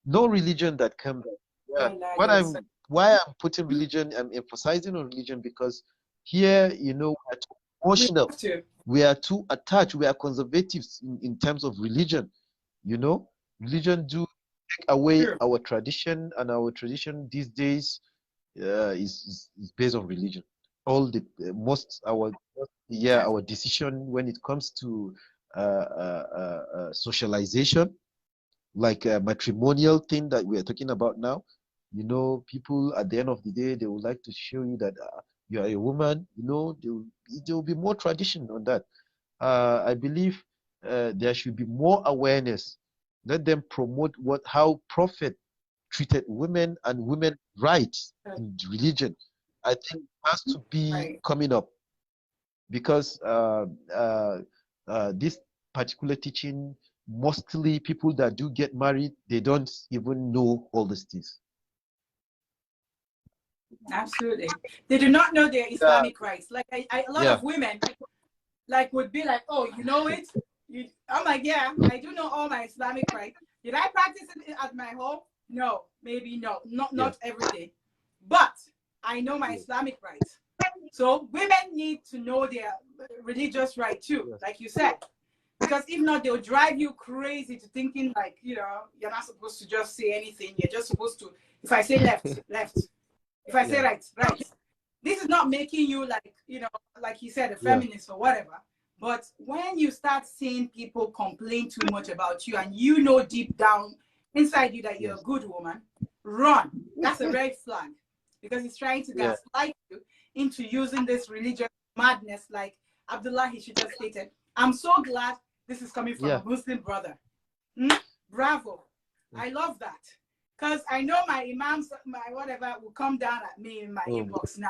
No religion that came back. Yeah. Oh, Lord, What yes. I'm why I'm putting religion, I'm emphasizing on religion, because here, you know, we're too We emotional, have to. we are too attached, we are conservatives in terms of religion. You know, religion do take away True. our tradition, and our tradition these days is based on religion. All the most our yeah, Yes. our decision when it comes to socialization, like a matrimonial thing that we are talking about now. You know, people at the end of the day, they would like to show you that you are a woman. You know, there will be more tradition on that. I believe there should be more awareness. Let them promote how Prophet treated women and women rights in religion. I think has to be Right. coming up, because this particular teaching, mostly people that do get married, they don't even know all these things. Absolutely. They do not know their Yeah, Islamic rights. Like a lot yeah, of women like would be like, oh, you know it? I'm like, yeah, I do know all my Islamic rights. Did I practice it at my home? No, maybe no, not yeah, not every day. But I know my yeah, Islamic rights. So women need to know their religious right too, yes, like you said. Because if not, they'll drive you crazy to thinking like, you're not supposed to just say anything. You're just supposed to, if I say left, left. If I say yeah, right, right. This is not making you like, like you said, a yeah, feminist or whatever. But when you start seeing people complain too much about you and you know deep down inside you that you're a yes, good woman, run. That's a red flag because it's trying to yeah, gaslight you into using this religious madness like Abdullah Hishita stated. I'm so glad this is coming from yeah, a Muslim brother. Bravo. I love that. Because I know my imams, my whatever, will come down at me in my oh, inbox now.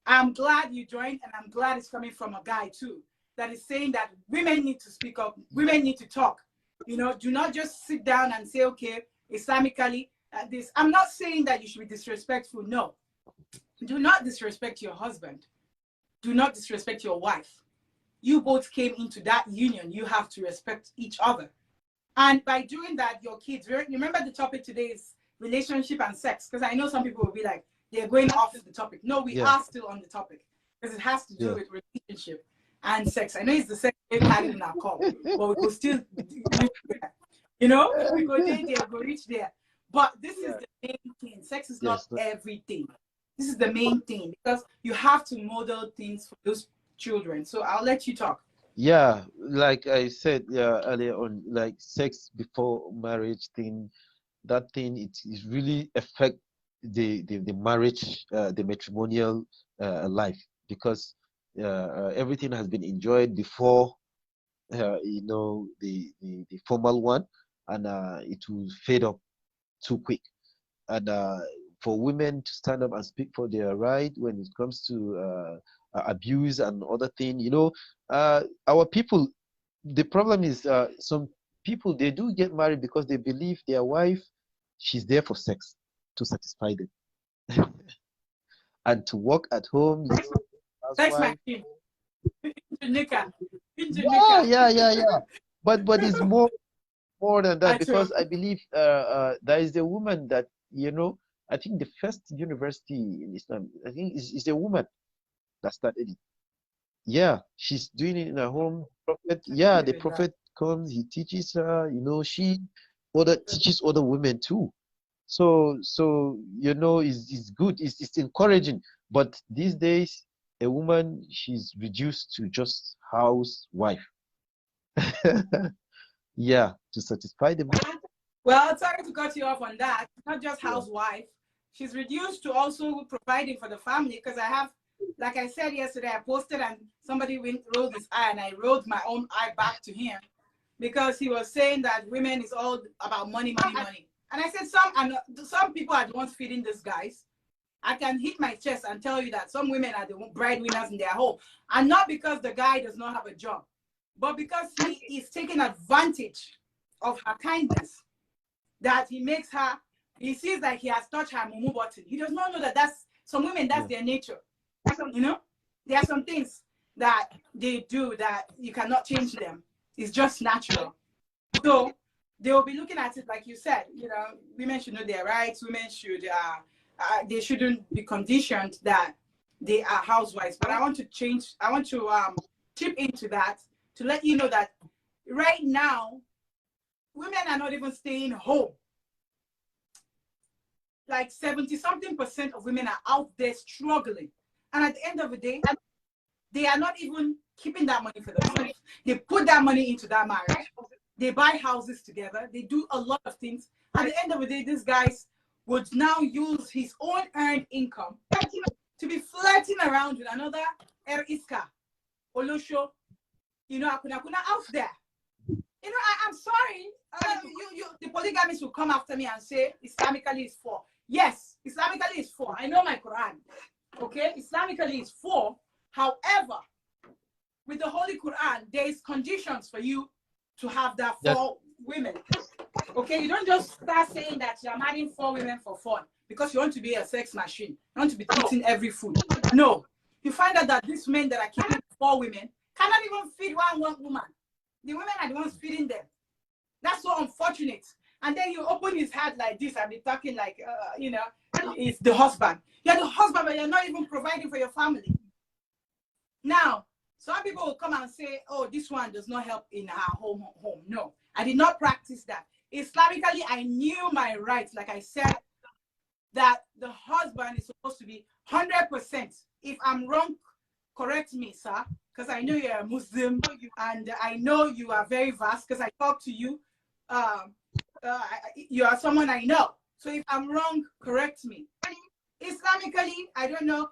I'm glad you joined, and I'm glad it's coming from a guy too that is saying that women need to speak up, women need to talk. Do not just sit down and say, okay, Islamically, this. I'm not saying that you should be disrespectful. No, do not disrespect your husband. Do not disrespect your wife. You both came into that union. You have to respect each other. And by doing that, your kids, remember the topic today is relationship and sex, because I know some people will be like, they're going off the topic. No, we yeah, are still on the topic because it has to do yeah, with relationship and sex. I know it's the same way carrying in our call, but we will still reach there. We go there, we go reach there. But this is yeah, the main thing. Sex is not yes, everything. This is the main thing because you have to model things for those children. So I'll let you talk. yeah. Like I said, yeah, earlier on, like sex before marriage thing, that thing, it really affect the marriage, the matrimonial life, because everything has been enjoyed before, the formal one, and it will fade up too quick. And for women to stand up and speak for their right when it comes to abuse and other thing, our people, the problem is some people, they do get married because they believe their wife, she's there for sex, to satisfy them, and to work at home, Sex housewife. machine. Nika. Yeah, Nika. yeah, yeah, yeah. But it's more than that, Acho. because I believe there is a woman that, I think the first university in Islam, I think is a woman that started it. Yeah, she's doing it in her home. Prophet, yeah, the prophet comes, he teaches her, she other teaches other women too. So it's good, it's encouraging. But these days, a woman, she's reduced to just housewife. Yeah, to satisfy the man. Well, sorry to cut you off on that. Not just Yeah, housewife. She's reduced to also providing for the family because I have, like I said yesterday, I posted and somebody rolled his eye and I rolled my own eye back to him because he was saying that women is all about money, money, money. And I said, some people are the ones feeding these guys. I can hit my chest and tell you that some women are the breadwinners in their home. And not because the guy does not have a job, but because he is taking advantage of her kindness, that he makes her, he sees that he has touched her mumu button. He does not know that that's, some women, that's yeah, their nature. There are some things that they do that you cannot change them. It's just natural. So they will be looking at it like you said, women should know their rights. Women should they shouldn't be conditioned that they are housewives. But I want to chip into that to let you know that right now, women are not even staying home. Like 70-something% of women are out there struggling. And at the end of the day, they are not even keeping that money for themselves. They put that money into that marriage. They buy houses together. They do a lot of things. At the end of the day, these guys would now use his own earned income to be flirting around with another Iska, Olosho, Akuna out there. I'm sorry. The polygamists will come after me and say Islamically is 4. Yes, Islamically is 4. I know my Quran. Okay, Islamically is 4. However, with the Holy Quran, there is conditions for you to have that 4 women. Okay, you don't just start saying that you're marrying 4 women for fun because you want to be a sex machine. You want to be eating every food. No, you find out that these men that are keeping 4 women cannot even feed one woman. The women are the ones feeding them. That's so unfortunate. And then you open his heart like this and be talking like, it's the husband. You're the husband, but you're not even providing for your family. Now, some people will come and say, oh, this one does not help in our home. No, I did not practice that. Islamically, I knew my rights. Like I said, that the husband is supposed to be 100%. If I'm wrong, correct me, sir, because I know you're a Muslim and I know you are very vast because I talk to you. You are someone I know. So if I'm wrong, correct me. Islamically, I don't know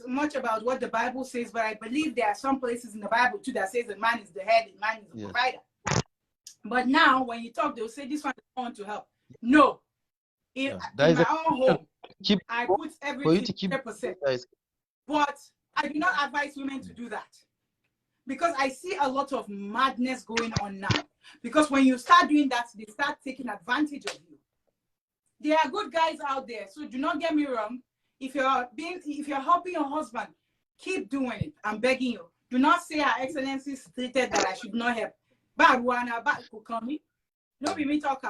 much about what the Bible says, but I believe there are some places in the Bible too that says the man is the head, the man is the provider. But now, when you talk, they'll say this one doesn't want to help. No. In my own home, I put everything 100%. But I do not advise women to do that. Because I see a lot of madness going on now. Because when you start doing that, they start taking advantage of you. There are good guys out there, so do not get me wrong. If you're helping your husband, keep doing it. I'm begging you. Do not say Her Excellency stated that I should not help. No, be me talk.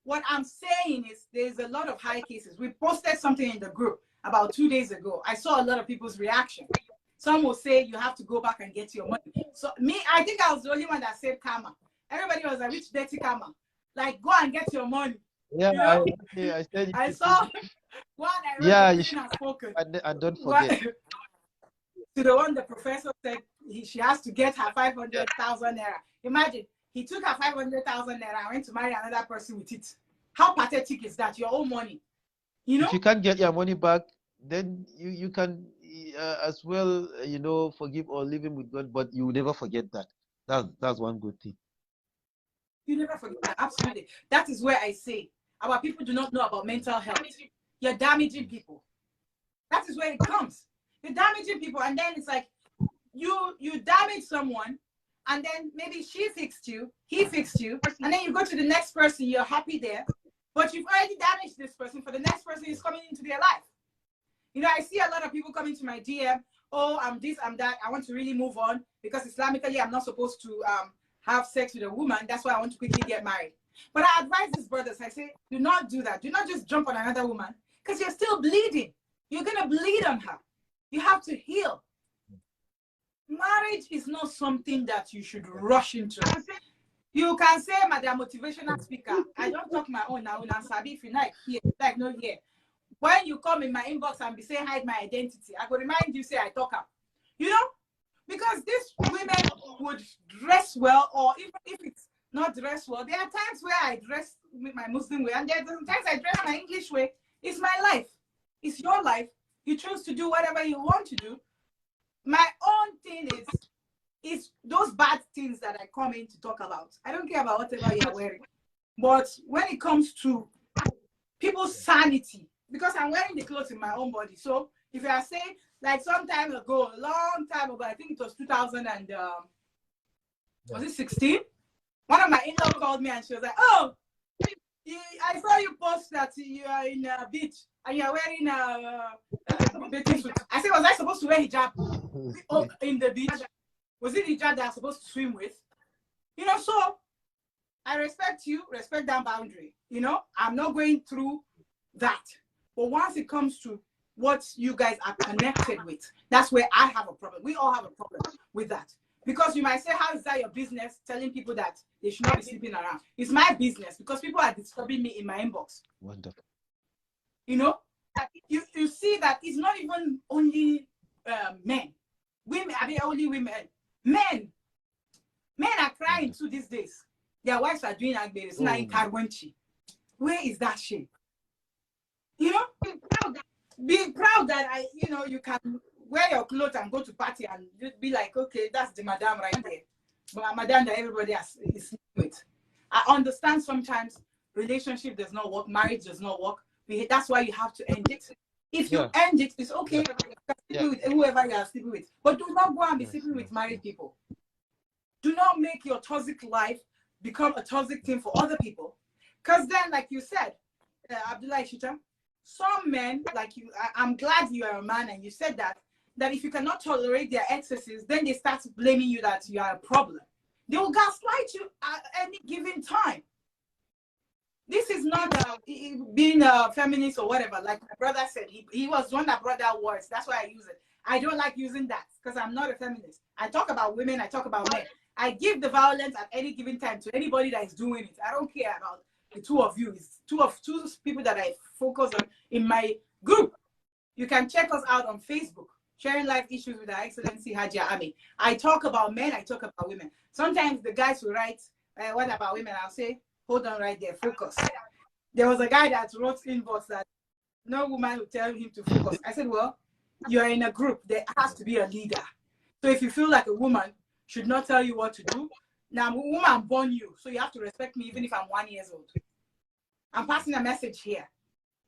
What I'm saying is there's a lot of high cases. We posted something in the group about 2 days ago. I saw a lot of people's reaction. Some will say you have to go back and get your money. So I think I was the only one that said karma. Everybody was like, which dirty karma? Like, go and get your money. Yeah, I said I saw one I read I don't forget. To the one the professor said she has to get her 500,000 naira. Imagine, he took her 500,000 naira and went to marry another person with it. How pathetic is that? Your own money. If you can't get your money back, then you can as well, forgive or leave him with God, but you will never forget that. That's one good thing. You never forget that. Absolutely. That is where I say our people do not know about mental health. You're damaging people. That is where it comes. You're damaging people, and then it's like you damage someone, and then maybe she fixed you, he fixed you, and then you go to the next person, you're happy there, but you've already damaged this person for the next person who's coming into their life. I see a lot of people coming to my DM, oh, I'm this, I'm that, I want to really move on, because Islamically, I'm not supposed to have sex with a woman, that's why I want to quickly get married. But I advise these brothers, I say, do not do that. Do not just jump on another woman, because you're still bleeding. You're going to bleed on her. You have to heal. Marriage is not something that you should rush into. You can say, Madam Motivational Speaker, I don't talk my own now, Sabi, if you like, here, like, no, here. When you come in my inbox and be saying, hide my identity, I go remind you, say, I talk up. Because these women would dress well, or even if it's not dress well, there are times where I dress with my Muslim way, and there are times I dress my English way. It's my life. It's your life. You choose to do whatever you want to do. My own thing is those bad things that I come in to talk about. I don't care about whatever you're wearing. But when it comes to people's sanity, because I'm wearing the clothes in my own body. So if you are saying, like some time ago, a long time ago, I think it was 2000 and, was it 16? One of my in-laws called me and she was like, oh, I saw you post that you are in a beach and you are wearing a bathing suit. I said, was I supposed to wear hijab in the beach? Was it hijab that I was supposed to swim with? So I respect you, respect that boundary. I'm not going through that. But once it comes to what you guys are connected with, that's where I have a problem. We all have a problem with that. Because you might say, how is that your business, telling people that they should not be sleeping around? It's my business because people are disturbing me in my inbox. Wonderful. You know, you see that it's not even only men. Women, I mean, only women. Men are crying too these days. Their wives are doing like this. Where is that shame? You know, be proud that you can wear your clothes and go to party and be like, okay, that's the madam right there. But madam that everybody is sleeping with. I understand sometimes relationship does not work, marriage does not work. That's why you have to end it. If you end it, it's okay. You can sleep with whoever you are sleeping with. But do not go and be sleeping with married people. Do not make your toxic life become a toxic thing for other people. Because then, like you said, Abdullah Shita, some men, like you, I'm glad you are a man and you said that if you cannot tolerate their excesses, then they start blaming you that you are a problem. They will gaslight you at any given time. This is not being a feminist or whatever. Like my brother said, he was one that brought that words. That's why I use it. I don't like using that because I'm not a feminist. I talk about women. I talk about men. I give the violence at any given time to anybody that is doing it. I don't care about the two of you. It's two people that I focus on in my group. You can check us out on Facebook, Sharing Life Issues with Her Excellency Hajia Ami. I talk about men. I talk about women. Sometimes the guys will write, what about women? I'll say, hold on right there, focus. There was a guy that wrote inbox that no woman will tell him to focus. I said, well, you're in a group. There has to be a leader. So if you feel like a woman should not tell you what to do, now I'm a woman born you, so you have to respect me even if I'm 1 year old. I'm passing a message here.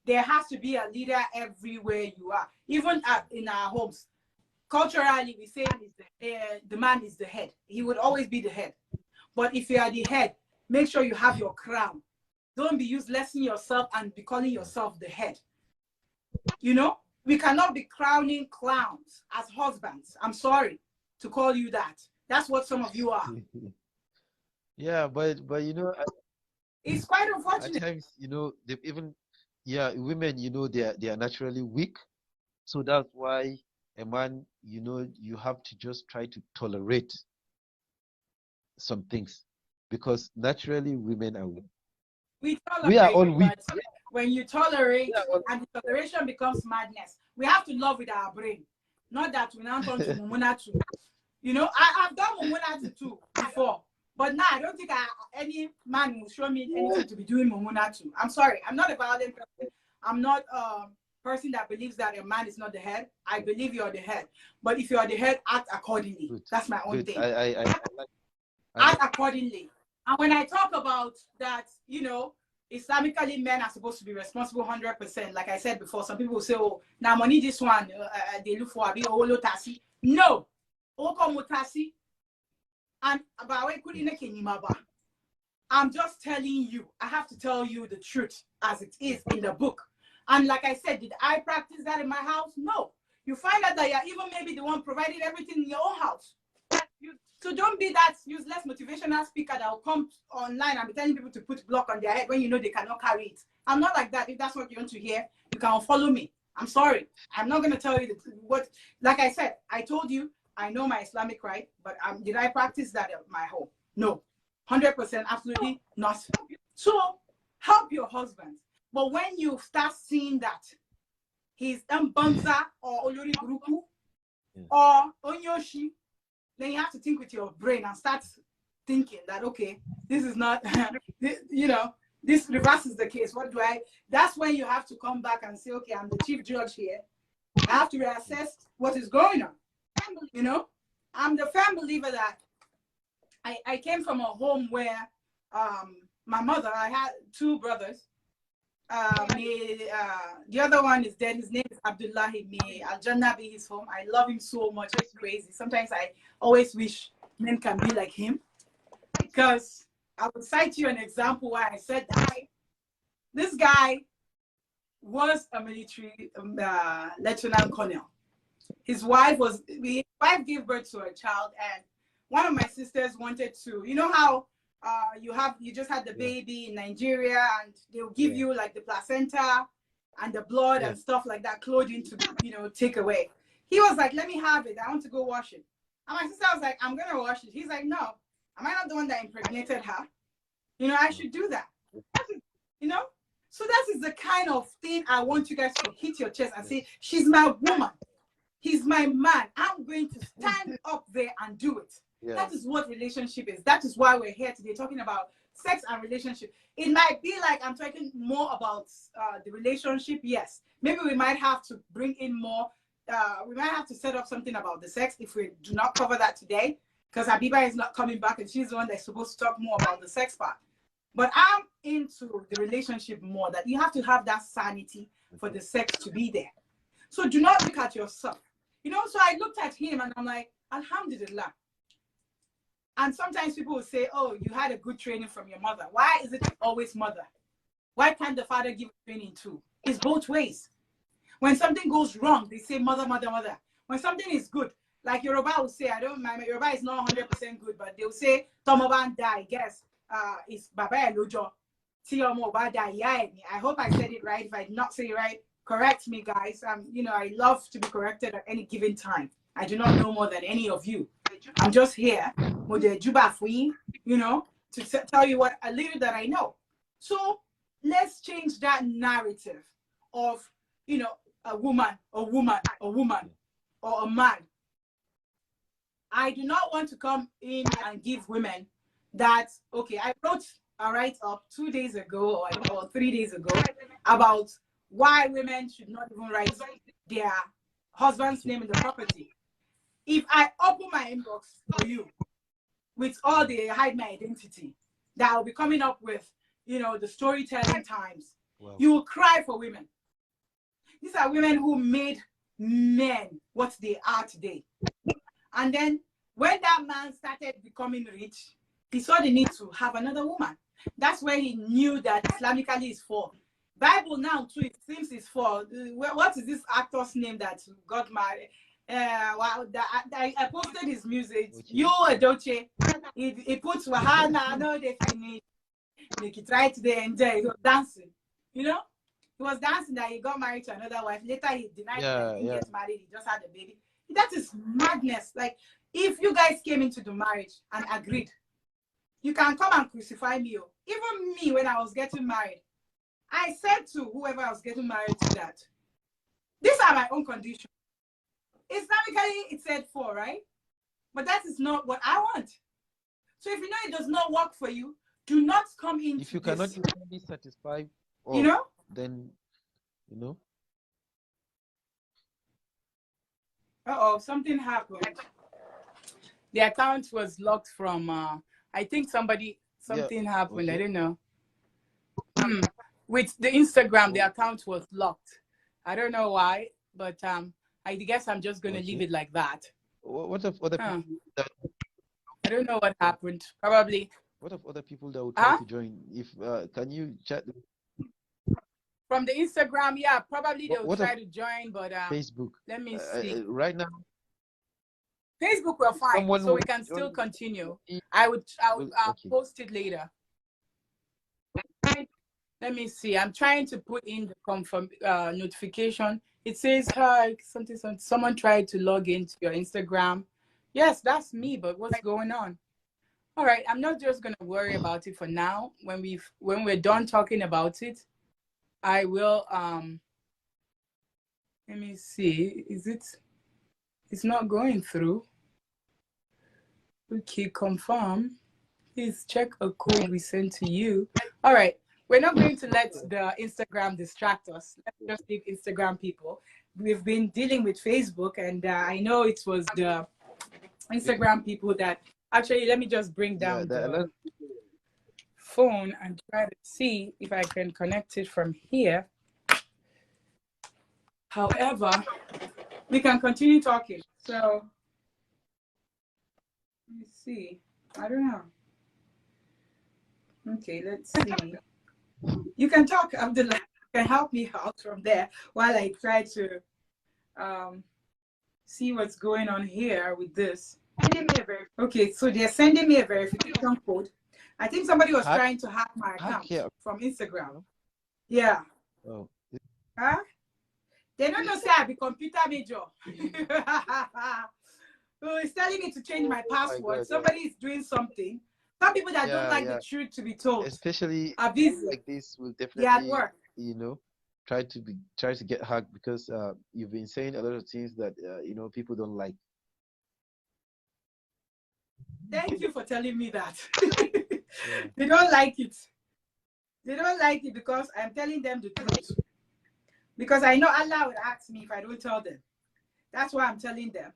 There has to be a leader everywhere you are, even in our homes. Culturally, we say the man is the head. He would always be the head. But if you are the head, make sure you have your crown. Don't be uselessing yourself and be calling yourself the head. You know, we cannot be crowning clowns as husbands. I'm sorry to call you that. That's what some of you are. Yeah, but you know, it's quite unfortunate. At times, you know, they even women, you know, they are naturally weak. So that's why a man, you know, you have to just try to tolerate some things because naturally women are weak. We are all weak. When you tolerate and the toleration becomes madness, we have to love with our brain. Not that we now turn to Mumunatu. You know, I've done Mumunatu too before. But now I don't think any man will show me anything to be doing Mumunatu. I'm sorry. I'm not a violent person. I'm not a person that believes that a man is not the head. I believe you're the head. But if you're the head, act accordingly. Good. That's my own thing. Act accordingly. And when I talk about that, you know, Islamically, men are supposed to be responsible 100%. Like I said before, some people will say, oh, now money this one, they look for a bit olo tasi. No. Oko mutasi. And I'm just telling you, I have to tell you the truth as it is in the book. And like I said, did I practice that in my house? No. You find out that you're even maybe the one providing everything in your own house. So don't be that useless motivational speaker that will come online and be telling people to put block on their head when you know they cannot carry it. I'm not like that. If that's what you want to hear, you can follow me. I'm sorry. I'm not going to tell you what, like I said, I told you, I know my Islamic right, but did I practice that at my home? No. 100% absolutely not. So help your husband. But when you start seeing that he's Mbanza or Olori Guruku or Onyoshi, then you have to think with your brain and start thinking that, okay, this is not, you know, this reverses the case. What do I, that's when you have to come back and say, okay, I'm the chief judge here. I have to reassess what is going on. You know, I'm the firm believer that I came from a home where my mother, I had two brothers. The other one is dead. His name is Abdullahi. May Al-Jannah be his home. I love him so much. It's crazy. Sometimes I always wish men can be like him. Because I would cite you an example why I said that. This guy was a military lieutenant colonel. His wife gave birth to a child, and one of my sisters wanted to, you know how you just had the baby in Nigeria and they'll give you like the placenta and the blood and stuff like that, clothing to, take away. He was like, let me have it. I want to go wash it. And my sister was like, I'm going to wash it. He's like, no, am I not the one that impregnated her? I should do that. So that is the kind of thing I want you guys to hit your chest and say, she's my woman. He's my man. I'm going to stand up there and do it. Yeah. That is what relationship is. That is why we're here today talking about sex and relationship. It might be like I'm talking more about the relationship. Yes. Maybe we might have to bring in more. We might have to set up something about the sex if we do not cover that today, because Habiba is not coming back and she's the one that's supposed to talk more about the sex part. But I'm into the relationship more, that you have to have that sanity for the sex to be there. So do not look at yourself. So I looked at him and I'm like, Alhamdulillah. And sometimes people will say, oh, you had a good training from your mother. Why is it always mother? Why can't the father give training too? It's both ways. When something goes wrong, they say mother, mother, mother. When something is good, like Yoruba will say, my Yoruba is not 100% good, but they'll say, Tomoban die, guess, it's Baba Elojo. I hope I said it right. If I did not say it right, correct me, guys. I love to be corrected at any given time. I do not know more than any of you. I'm just here, to tell you what a little that I know. So let's change that narrative of, a woman, or a man. I do not want to come in and give women that, okay, I wrote a write-up 2 days ago or 3 days ago about why women should not even write their husband's name in the property. If I open my inbox for you with all the hide my identity that I'll be coming up with, the storytelling times, wow, you will cry for women. These are women who made men what they are today. And then when that man started becoming rich, he saw the need to have another woman. That's where he knew that Islamically is for. Bible now too, it seems is for. What is this actor's name that got married? Wow, I posted his music. Yo, Adoche. He puts Wahana, no, they finish. He tried to enjoy. He was dancing. He was dancing that he got married to another wife. Later, he denied that he gets married. He just had a baby. That is madness. Like, if you guys came into the marriage and agreed, you can come and crucify me. Even me, when I was getting married, I said to whoever I was getting married to that, these are my own conditions. Islamically, it said 4, right? But that is not what I want. So if you know it does not work for you, do not come in. If you cannot be satisfied, then, Uh-oh, something happened. The account was locked from, I think something happened. Okay. I don't know. With the Instagram, the account was locked. I don't know why, but I guess I'm just going to leave it like that. What of other people that... I don't know what happened. Probably. What of other people that would try to join? If can you chat from the Instagram? Yeah, probably they'll try to join, but Facebook. Let me see. Right now, Facebook we're fine, so we can still continue. I'll post it later. Let me see. I'm trying to put in the notification. It says, hi, something. Someone tried to log into your Instagram. Yes, that's me, but what's going on? All right, I'm not just going to worry about it for now. When we're done talking about it, I will, let me see. It's not going through. Okay, confirm. Please check a code we sent to you. All right. We're not going to let the Instagram distract us. Let's just leave Instagram people. We've been dealing with Facebook, and I know it was the Instagram people that actually, let me just bring down the phone and try to see if I can connect it from here. However, we can continue talking. So, let me see. I don't know. Okay, let's see. You can talk, Abdullah. You can help me out from there while I try to see what's going on here with this. Okay, so they're sending me a verification code. I think somebody was trying to hack my account from Instagram. Yeah. Oh. Huh? They don't know say I be computer major. Who is telling me to change my Oh my password? God, Somebody is doing something. Some people that don't yeah, like the yeah. truth to be told Especially are busy. like this will They're at definitely, work. try to get hacked because you've been saying a lot of things that people don't like. Thank you for telling me that. Yeah. They don't like it. They don't like it because I'm telling them the truth. Because I know Allah would ask me if I don't tell them. That's why I'm telling them.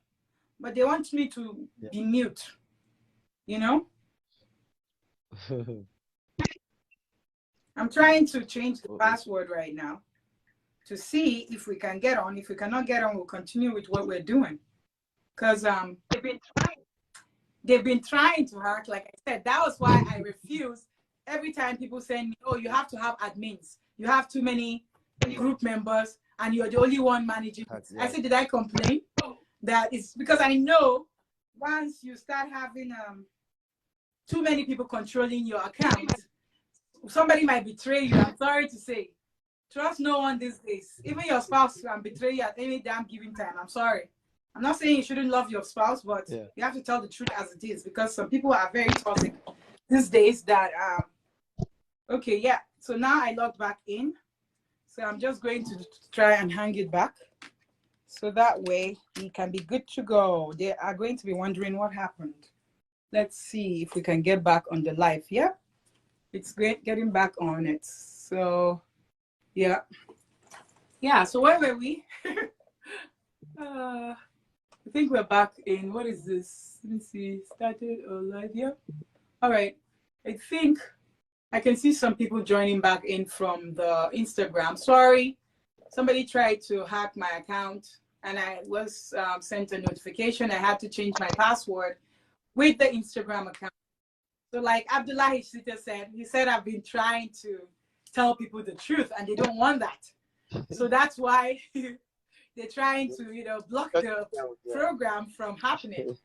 But they want me to Yeah. be mute, you know? I'm trying to change the Okay. password right now to see if we can get on. If we cannot get on, we'll continue with what we're doing. Because they've been trying to hack, like I said. That was why I refuse. Every time people send me, oh, you have to have admins. You have too many group members and you're the only one managing it. Yeah. I said, did I complain? That is because I know once you start having too many people controlling your account, somebody might betray you. I'm sorry to say. Trust no one these days. Even your spouse can betray you at any damn given time. I'm sorry. I'm not saying you shouldn't love your spouse, but you have to tell the truth as it is because some people are very toxic these days that okay, yeah. So now I logged back in. So I'm just going to try and hang it back. So that way we can be good to go. They are going to be wondering what happened. Let's see if we can get back on the live. Yeah, it's great getting back on it. So yeah. Yeah, so where were we? I think we're back in, what is this? Let me see, started or live, yeah. All right, I think I can see some people joining back in from the Instagram. Sorry, somebody tried to hack my account and I was sent a notification. I had to change my password with the Instagram account. So like Abdullahi Shita said, he said, I've been trying to tell people the truth and they don't want that. So that's why they're trying to, block the program from happening.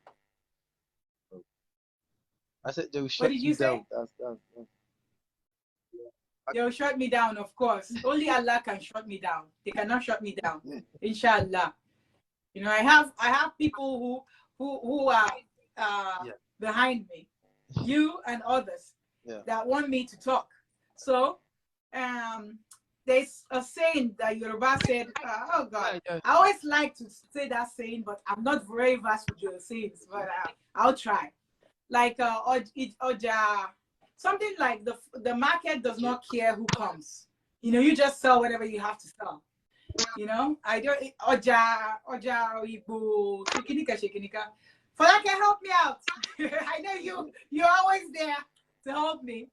I said they will What shut did you you say? down. They'll shut me down, of course. Only Allah can shut me down. They cannot shut me down. Inshallah. I have people who are behind me, you and others that want me to talk. So there's a saying that Yoruba said, oh God, I always like to say that saying, but I'm not very versed with the sayings, but I'll try. Like Oja, something like the market does not care who comes. You just sell whatever you have to sell. I don't Oja Ibu Shekinika. Falake, help me out. I know you're always there to help me.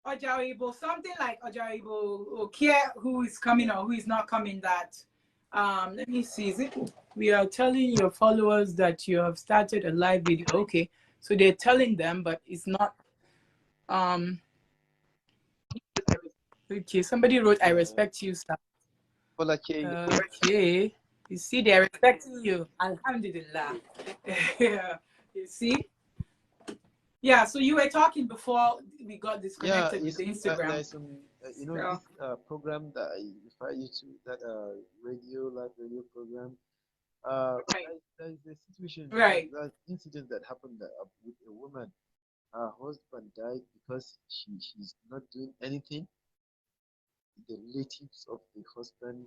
Ojaribo, something like Ojaribo will care who is coming or who is not coming. That let me see, is it we are telling your followers that you have started a live video? Okay, so they're telling them, but it's not okay. Somebody wrote, I respect you, sir. Okay, you see, they're respecting you. Alhamdulillah. Yeah, you see. Yeah, so you were talking before we got disconnected with the Instagram. There's some, this program that I refer you to, that live radio program. There's a situation, there's an incident that happened with a woman. Her husband died because she's not doing anything. The relatives of the husband,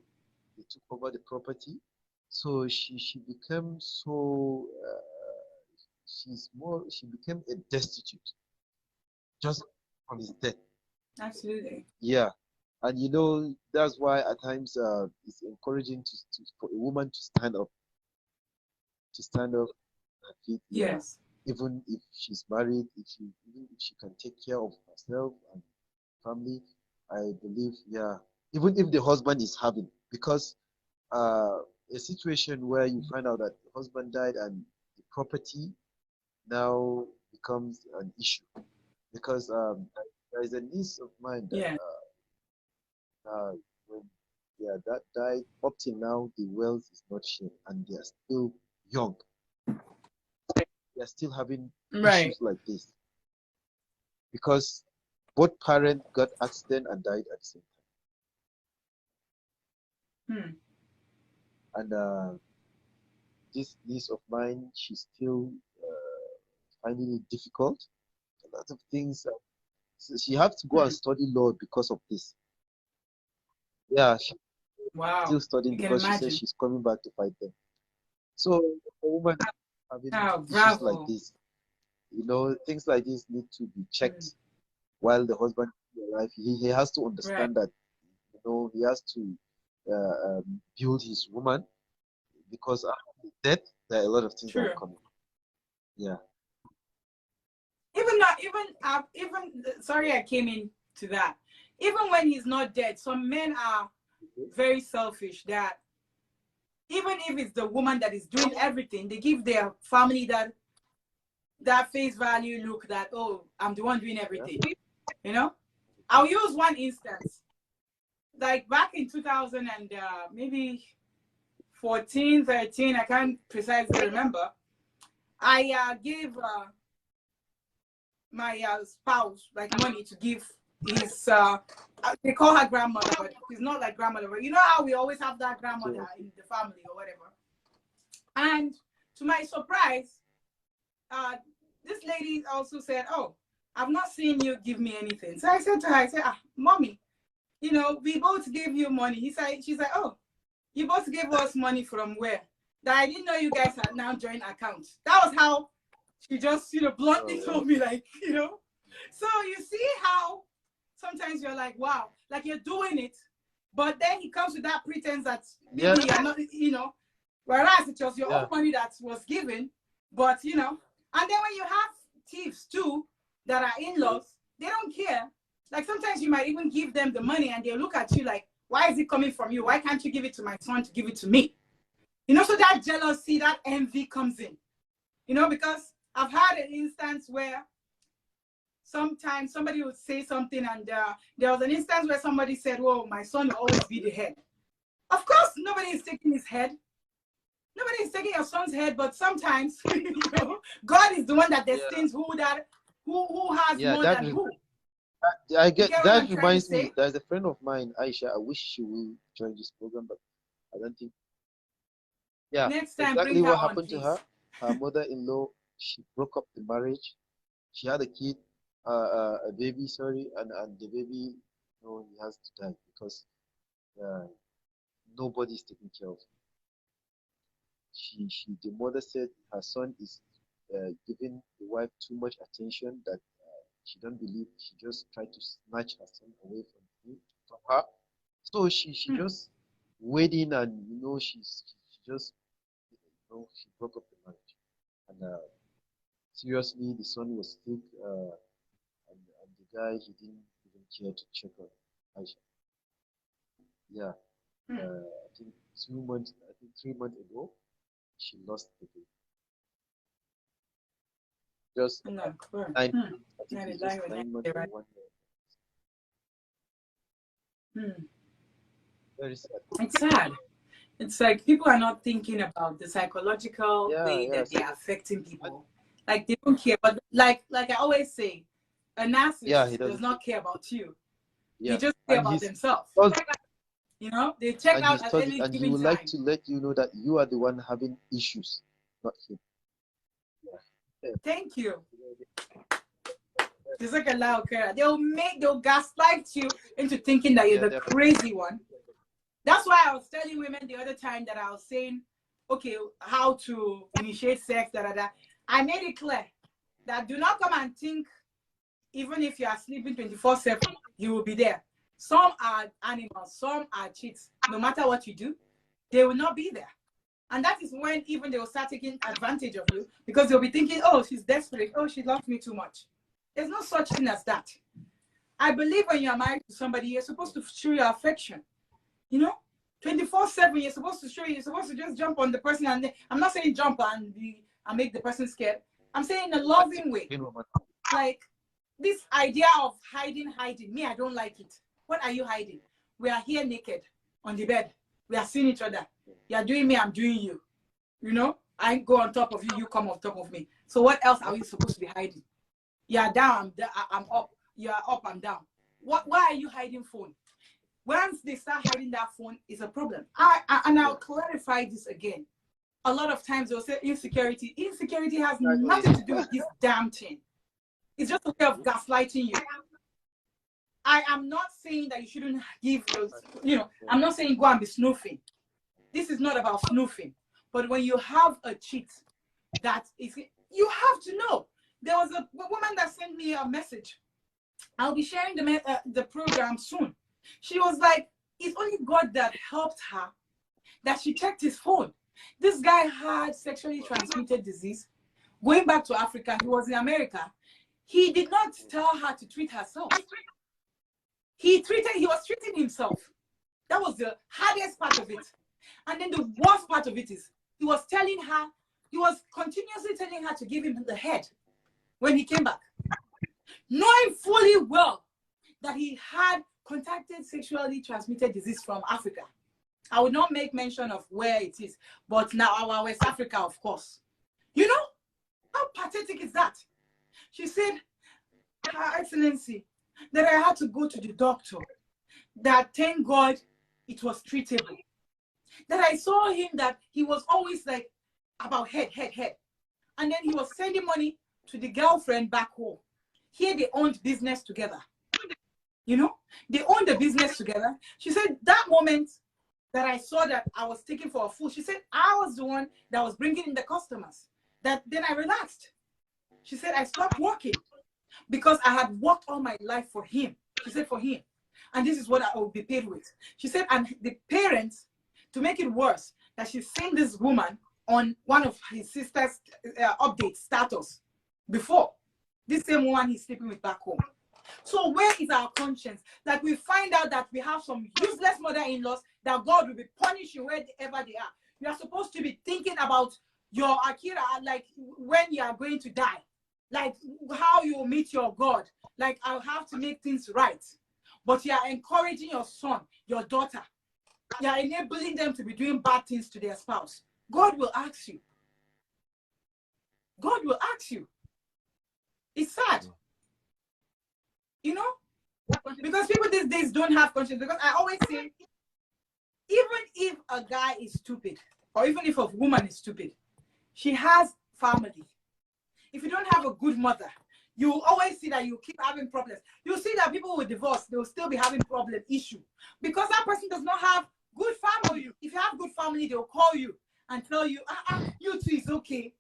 they took over the property, so she became so. She became a destitute just on his death. Absolutely. Yeah, and that's why at times it's encouraging for a woman to stand up her feet. Yes. Even if she's married, even if she can take care of herself and family, I believe, even if the husband is having, because a situation where you find out that the husband died and the property now becomes an issue, because there is a niece of mine that when that died, up till now the wealth is not shared and they are still young. They are still having issues like this because both parents got accident and died at the same time. Hmm. And this niece of mine, she's still finding it difficult. A lot of things. So she have to go and Hmm. study law because of this. Yeah, she's Wow. still studying You can because she says imagine. she's coming back to fight them. So a woman having Oh, issues like bravo. this, things like this need to be Hmm. checked while the husband is alive. He has to Right. understand that, he has to build his woman because after his death, there are a lot of things that are True. coming. Yeah. Even not even sorry I came into that. Even when he's not dead, some men are very selfish that even if it's the woman that is doing everything, they give their family that face value look that, oh, I'm the one doing Yeah. everything. You know? I'll use one instance. Like back in 2000 and maybe 14, 13, I can't precisely remember. I gave my spouse like money to give his they call her grandmother, but it's not like grandmother, but you know how we always have that grandmother Okay. in the family or whatever. And to my surprise, uh, this lady also said, oh, I've not seen you give me anything. So I said to her, I said, mommy, we both gave you money. She's like, oh, you both gave us money from where? That I didn't know you guys had now joint accounts. That was how she just, bluntly told me, like, So you see how sometimes you're like, wow, like you're doing it, but then he comes with that pretense that Yeah. maybe you're not, whereas it was your own Yeah. money that was given, but, and then when you have thieves too that are in-laws, they don't care. Like sometimes you might even give them the money and they'll look at you like, why is it coming from you? Why can't you give it to my son to give it to me? So that jealousy, that envy comes in, because I've had an instance where sometimes somebody would say something and there was an instance where somebody said, well, my son will always be the head. Of course, nobody is taking his head. Nobody is taking your son's head, but sometimes, God is the one that destines who has Yeah, more than who. I You get get what I'm that trying to reminds me. say? There's a friend of mine, Aisha. I wish she will join this program, but I don't think. Yeah, Next time, bring exactly her what on, happened to please. her. Her mother-in-law, she broke up the marriage. She had a kid, a baby, sorry, and the baby, he has to die because uh, nobody is taking care of him. The mother said her son is giving the wife too much attention that she don't believe. She just tried to snatch her son away from her. So she Hmm. just weighed in, and she just she broke up the marriage. And seriously, the son was sick, and the guy, he didn't even care to check on Aisha. Yeah, Hmm. I think 2 months, I think 3 months ago, she lost the baby. Just No, sure. 9 months. I think Not a it's just lie with 9 months that, or right? 1 year. Hmm. Very sad. It's sad. It's like people are not thinking about the psychological Yeah, way yeah. that they So are affecting and people. Like they don't care. But like I always say, a yeah, he narcissist does doesn't care. not care about you. They Yeah, just care and about he's themselves. studied, They check and out he's at studied, any and he given would like time. to let you know that you are the one having issues, not him. Yeah. Thank you. Just like a loud care. They'll gaslight you into thinking that you're Yeah, the crazy one. That's why I was telling women the other time that I was saying, okay, how to initiate sex, da da da. I made it clear that do not come and think, even if you are sleeping 24/7, you will be there. Some are animals, some are cheats. No matter what you do, they will not be there. And that is when even they will start taking advantage of you because they'll be thinking, oh, she's desperate. Oh, she loves me too much. There's no such thing as that. I believe when you're married to somebody, you're supposed to show your affection. 24/7, you're supposed to just jump on the person. And I'm not saying jump and make the person scared. I'm saying in a loving way. Like this idea of hiding. Me, I don't like it. What are you hiding? We are here naked on the bed. We are seeing each other. You are doing me, I'm doing you. I go on top of you, you come on top of me. So what else are we supposed to be hiding? You are down, I'm up. You are up, I'm down. Why are you hiding phone? Once they start hiding that phone, is a problem. And I'll clarify this again. A lot of times they'll say insecurity. Insecurity has nothing to do with this damn thing. It's just a way of gaslighting you. I am not saying that you shouldn't give those, I'm not saying go and be snooping. This is not about snooping. But when you have a cheat, you have to know. There was a woman that sent me a message. I'll be sharing the program soon. She was like, it's only God that helped her, that she checked his phone. This guy had sexually transmitted disease. Going back to Africa, he was in America. He did not tell her to treat herself. He was treating himself. That was the hardest part of it. And then the worst part of it is, he was continuously telling her to give him the head when he came back, knowing fully well that he had contacted sexually transmitted disease from Africa. I would not make mention of where it is, but now our West Africa, of course. You know, how pathetic is that? She said, Her Excellency, that I had to go to the doctor, that thank God it was treatable. That I saw him, that he was always like about head. And then he was sending money to the girlfriend back home. Here they owned business together. You know, they owned the business together. She said that moment that I saw that I was taken for a fool, she said I was the one that was bringing in the customers. That then I relaxed. She said I stopped working because I had worked all my life for him. She said for him. And this is what I will be paid with. She said, and the parents, to make it worse, that she's seen this woman on one of his sister's update status before. This same woman he's sleeping with back home. So where is our conscience? Like we find out that we have some useless mother-in-laws that God will be punishing wherever they are. You are supposed to be thinking about your Akira, like when you are going to die, like how you will meet your God. Like I'll have to make things right. But you are encouraging your son, your daughter. You are enabling them to be doing bad things to their spouse. God will ask you. God will ask you. It's sad. You know? Because people these days don't have conscience. Because I always say, even if a guy is stupid, or even if a woman is stupid, she has family. If you don't have a good mother, you will always see that you keep having problems. You'll see that people with divorce, they will still be having problem issue. Because that person does not have good family. If you have good family, they'll call you and tell you, you two is okay.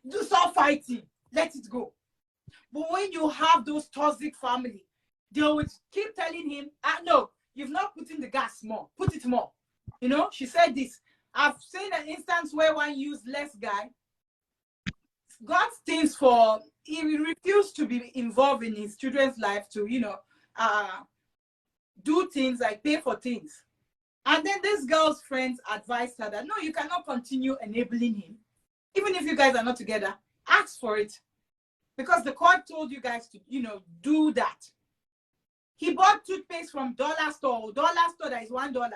Do stop fighting. Let it go. But when you have those toxic family, they would keep telling him, no, you've not put in the gas more. Put it more. You know, she said this. I've seen an instance where one useless guy got things for, he refused to be involved in his children's life to, do things like pay for things. And then this girl's friends advised her that, no, you cannot continue enabling him. Even if you guys are not together, ask for it. Because the court told you guys to, do that. He bought toothpaste from dollar store that is $1.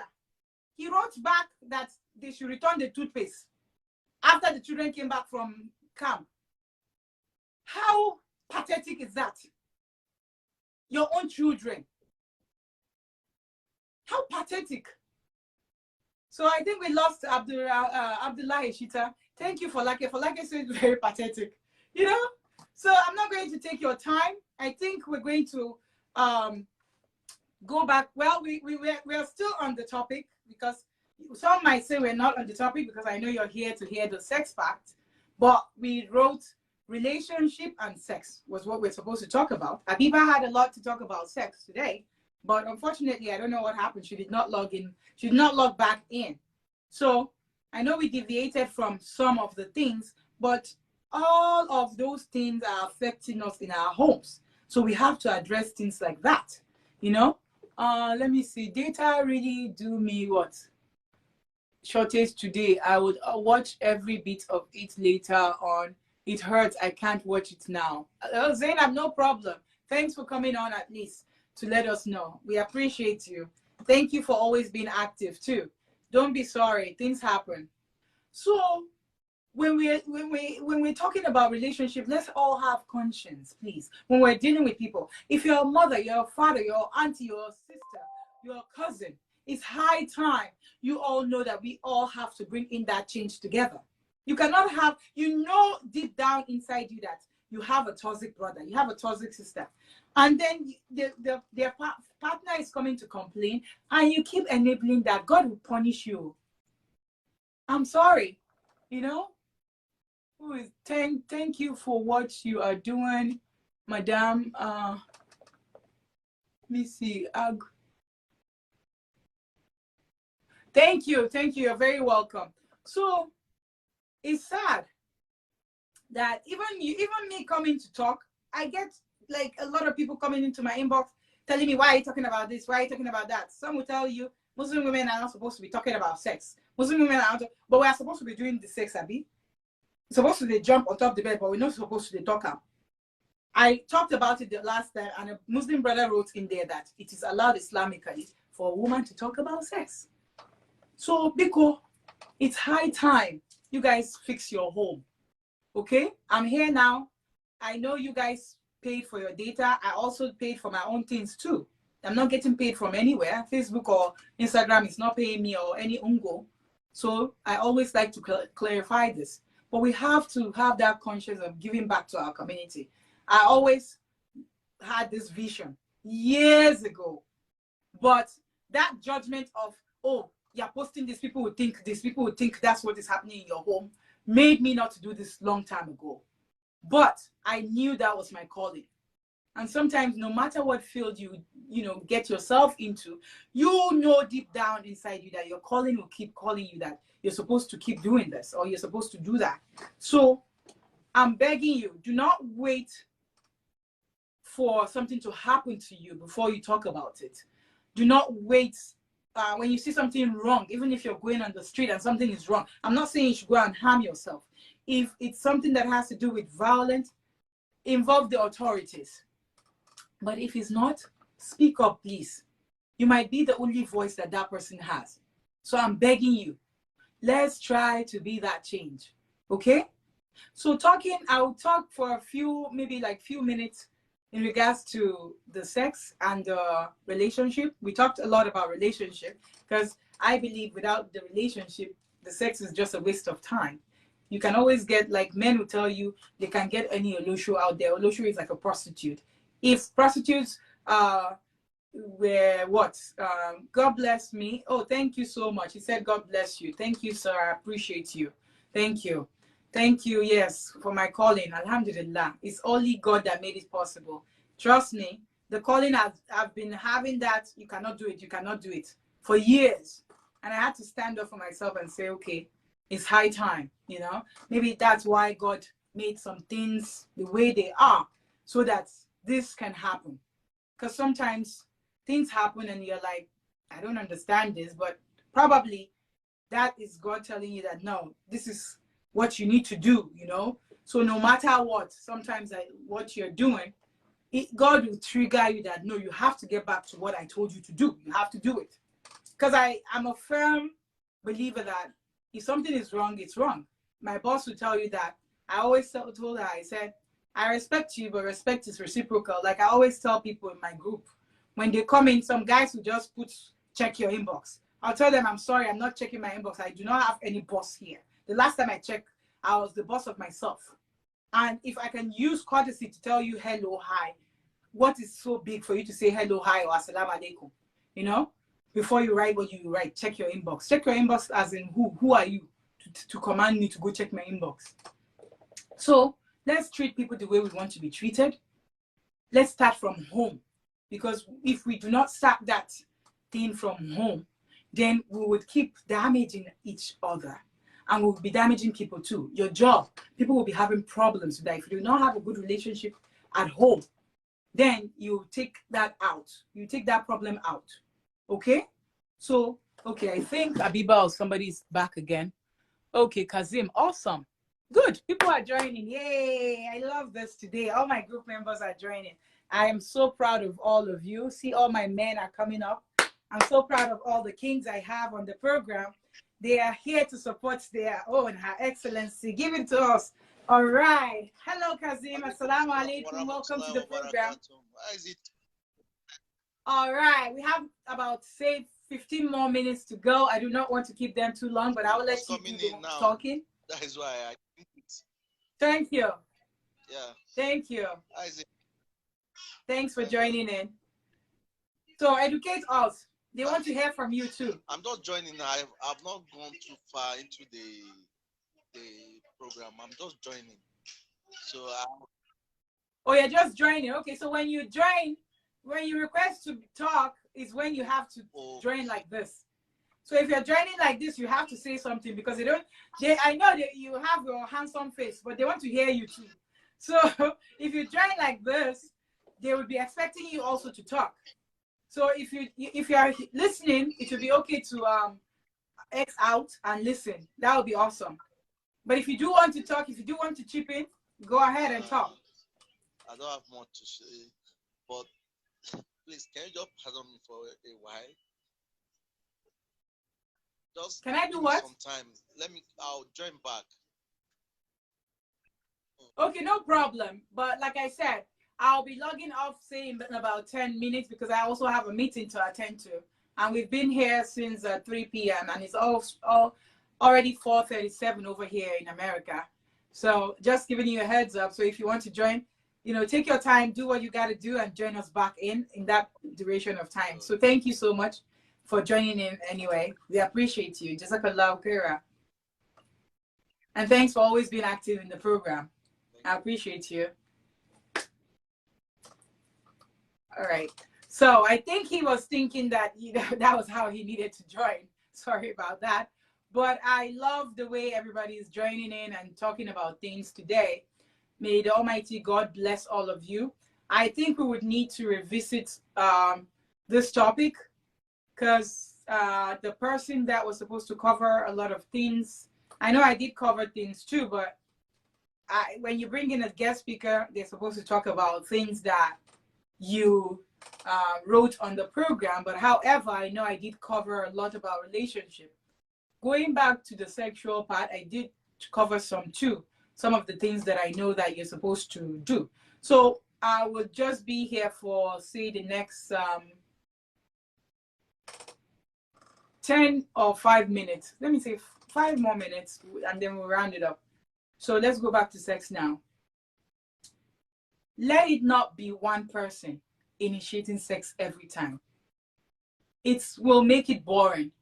He wrote back that they should return the toothpaste after the children came back from camp. How pathetic is that? Your own children. How pathetic. So I think we lost Abdullah Ishita. Thank you for like. For like I said, it's very pathetic. So I'm not going to take your time. I think we're going to go back. Well, we're still on the topic because some might say we're not on the topic because I know you're here to hear the sex fact, but we wrote relationship and sex was what we're supposed to talk about. Abiba had a lot to talk about sex today, but unfortunately, I don't know what happened. She did not log in. She did not log back in. So I know we deviated from some of the things, but all of those things are affecting us in our homes. So we have to address things like that, Let me see. Data really do me what? Shortage today. I would watch every bit of it later on. It hurts. I can't watch it now. Zainab, no problem. Thanks for coming on at least to let us know. We appreciate you. Thank you for always being active too. Don't be sorry. Things happen. So when we're talking about relationship, let's all have conscience, please. When we're dealing with people, if you're a mother, your father, your auntie, your sister, your cousin. It's high time you all know that we all have to bring in that change together. You cannot have, deep down inside you that you have a toxic brother, you have a toxic sister, and then their partner is coming to complain, and you keep enabling that. God will punish you. I'm sorry, Thank you for what you are doing, Madam. Let me see. Thank you. You're very welcome. So it's sad that even me coming to talk, I get like a lot of people coming into my inbox telling me, why are you talking about this? Why are you talking about that? Some will tell you Muslim women are not supposed to be talking about sex. Muslim women are not, but we are supposed to be doing the sex, Abby. We're supposed to jump on top of the bed, but we're not supposed to talk up. I talked about it the last time, and a Muslim brother wrote in there that it is allowed Islamically for a woman to talk about sex. So, Biko, it's high time you guys fix your home. Okay? I'm here now. I know you guys paid for your data. I also paid for my own things too. I'm not getting paid from anywhere. Facebook or Instagram is not paying me or any ungo. So I always like to clarify this. But we have to have that conscience of giving back to our community. I always had this vision years ago. But that judgment of, oh, you're posting this, people would think this, people would think that's what is happening in your home, made me not to do this long time ago. But I knew that was my calling. And sometimes no matter what field you get yourself into, deep down inside you that your calling will keep calling you, that you're supposed to keep doing this or you're supposed to do that. So I'm begging you, do not wait for something to happen to you before you talk about it. Do not wait when you see something wrong, even if you're going on the street and something is wrong. I'm not saying you should go and harm yourself. If it's something that has to do with violence, involve the authorities. But if it's not, speak up, please. You might be the only voice that person has. So I'm begging you, let's try to be that change, okay? So I'll talk for few minutes in regards to the sex and the relationship. We talked a lot about relationship because I believe without the relationship, the sex is just a waste of time. You can always get, like men will tell you, they can get any Olosho out there. Olosho is like a prostitute. If prostitutes were what? God bless me. Oh, thank you so much. He said, God bless you. Thank you, sir. I appreciate you. Thank you. Thank you, yes, for my calling. Alhamdulillah. It's only God that made it possible. Trust me, the calling I've been having that you cannot do it for years. And I had to stand up for myself and say, okay, it's high time, Maybe that's why God made some things the way they are, so that this can happen. Because sometimes things happen and you're like, I don't understand this, but probably that is God telling you that, no, this is what you need to do, So no matter what, sometimes what you're doing, God will trigger you that, no, you have to get back to what I told you to do. You have to do it. Because I'm a firm believer that if something is wrong, it's wrong. My boss will tell you that. I always told her, I said, I respect you, but respect is reciprocal. Like I always tell people in my group, when they come in, some guys will just check your inbox. I'll tell them, I'm sorry, I'm not checking my inbox. I do not have any boss here. The last time I checked, I was the boss of myself. And if I can use courtesy to tell you hello, hi, what is so big for you to say hello, hi, or assalamu alaikum? Before you write what you write, check your inbox. Check your inbox as in who are you to command me to go check my inbox? So let's treat people the way we want to be treated. Let's start from home. Because if we do not start that thing from home, then we would keep damaging each other. And we'll be damaging people too. Your job, people will be having problems with that. If you do not have a good relationship at home, then you take that out. You take that problem out. Okay? So, okay, I think Abiba or somebody's back again. Okay, Kazim, awesome. Good. People are joining. Yay. I love this today. All my group members are joining. I am so proud of all of you. See, all my men are coming up. I'm so proud of all the kings I have on the program. They are here to support their own, Her Excellency. Give it to us. All right. Hello, Kazim. Assalamu alaikum. Welcome to the program. All right, we have about say 15 more minutes to go. I do not want to keep them too long, but I will let you do the talking. That is why I think it's. Thank you. Yeah. Thank you. Isaac. Thanks for joining in. So educate us. They want to hear from you too. I'm just joining. I've not gone too far into the program. I'm just joining. So oh, you're just joining. Okay, so when you join, when you request to talk, is when you have to join like this. So if you're joining like this, you have to say something because they don't. I know that you have your handsome face, but they want to hear you too. So if you join like this, they will be expecting you also to talk. So if you are listening, it will be okay to X out and listen. That would be awesome. But if you do want to talk, if you do want to chip in, go ahead and talk. I don't have much to say, but please, can you just pardon me for a while? Just can I do what? Sometimes I'll join back. Okay, no problem. But like I said, I'll be logging off, say, in about 10 minutes because I also have a meeting to attend to. And we've been here since 3 p.m. and it's all already 4:37 over here in America. So just giving you a heads up. So if you want to join, take your time, do what you got to do and join us back in that duration of time. So thank you so much for joining in anyway. We appreciate you. Jazakallah khaira. And thanks for always being active in the program. I appreciate you. All right. So I think he was thinking that that was how he needed to join. Sorry about that. But I love the way everybody is joining in and talking about things today. May the Almighty God bless all of you. I think we would need to revisit this topic because the person that was supposed to cover a lot of things, I know I did cover things too, but when you bring in a guest speaker, they're supposed to talk about things that you wrote on the program. But however, I know I did cover a lot about relationship. Going back to the sexual part, I did cover some too. Some of the things that I know that you're supposed to do. So I will just be here for, say, the next 10 or 5 minutes. Let me say 5 more minutes, and then we'll round it up. So let's go back to sex now. Let it not be one person initiating sex every time. It will make it boring.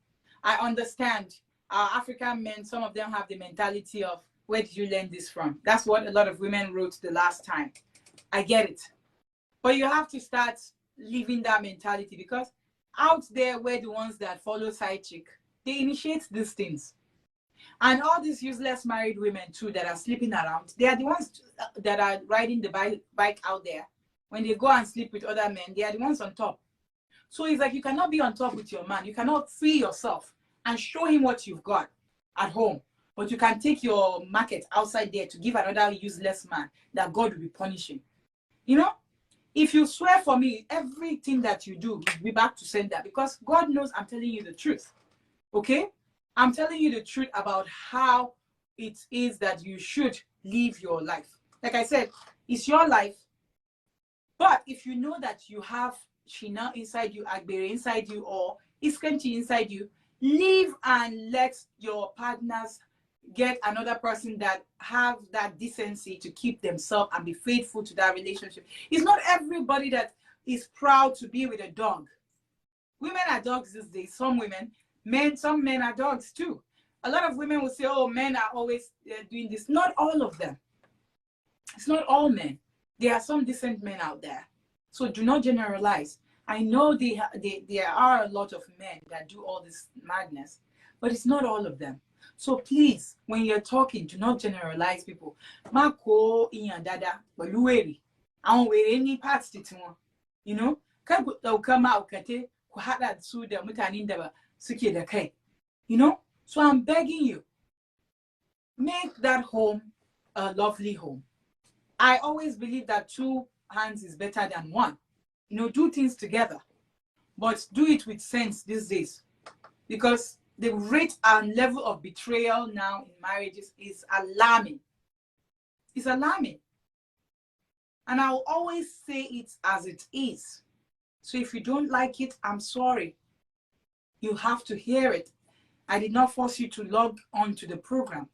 I understand our African men, some of them have the mentality of, where did you learn this from? That's what a lot of women wrote the last time. I get it. But you have to start living that mentality because out there were the ones that follow side chick. They initiate these things. And all these useless married women too that are sleeping around, they are the ones that are riding the bike out there. When they go and sleep with other men, they are the ones on top. So it's like you cannot be on top with your man. You cannot free yourself and show him what you've got at home. But you can take your market outside there to give another useless man that God will be punishing. If you swear for me, everything that you do will be back to sender because God knows I'm telling you the truth. Okay? I'm telling you the truth about how it is that you should live your life. Like I said, it's your life. But if you know that you have Shina inside you, Agbere inside you, or Iskanchi inside you, leave and let your partners get another person that have that decency to keep themselves and be faithful to that relationship. It's not everybody that is proud to be with a dog. Women are dogs these days. Some men are dogs too. A lot of women will say, oh, men are always doing this. Not all of them. It's not all men. There are some decent men out there. So do not generalize. I know there are a lot of men that do all this madness, but it's not all of them. So please, when you're talking, do not generalize people. Mako iyan dada, baluweri. I don't wear any parts to one. Come out, so I'm begging you, make that home a lovely home. I always believe that 2 hands is better than 1. Do things together, but do it with sense these days, because the rate and level of betrayal now in marriages is alarming. It's alarming. And I will always say it as it is. So if you don't like it, I'm sorry. You have to hear it. I did not force you to log on to the program.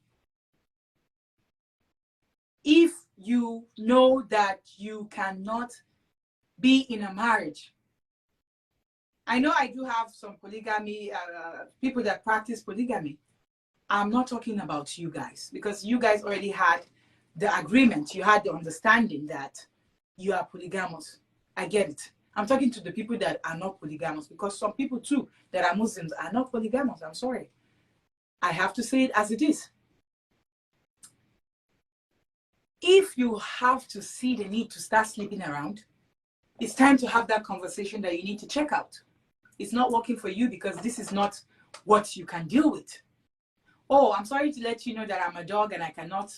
If you know that you cannot be in a marriage, I know I do have some polygamy, people that practice polygamy. I'm not talking about you guys, because you guys already had the agreement. You had the understanding that you are polygamous. I get it. I'm talking to the people that are not polygamous, because some people too that are Muslims are not polygamous. I'm sorry. I have to say it as it is. If you have to see the need to start sleeping around, it's time to have that conversation that you need to check out. It's not working for you because this is not what you can deal with. Oh, I'm sorry to let you know that I'm a dog and I cannot,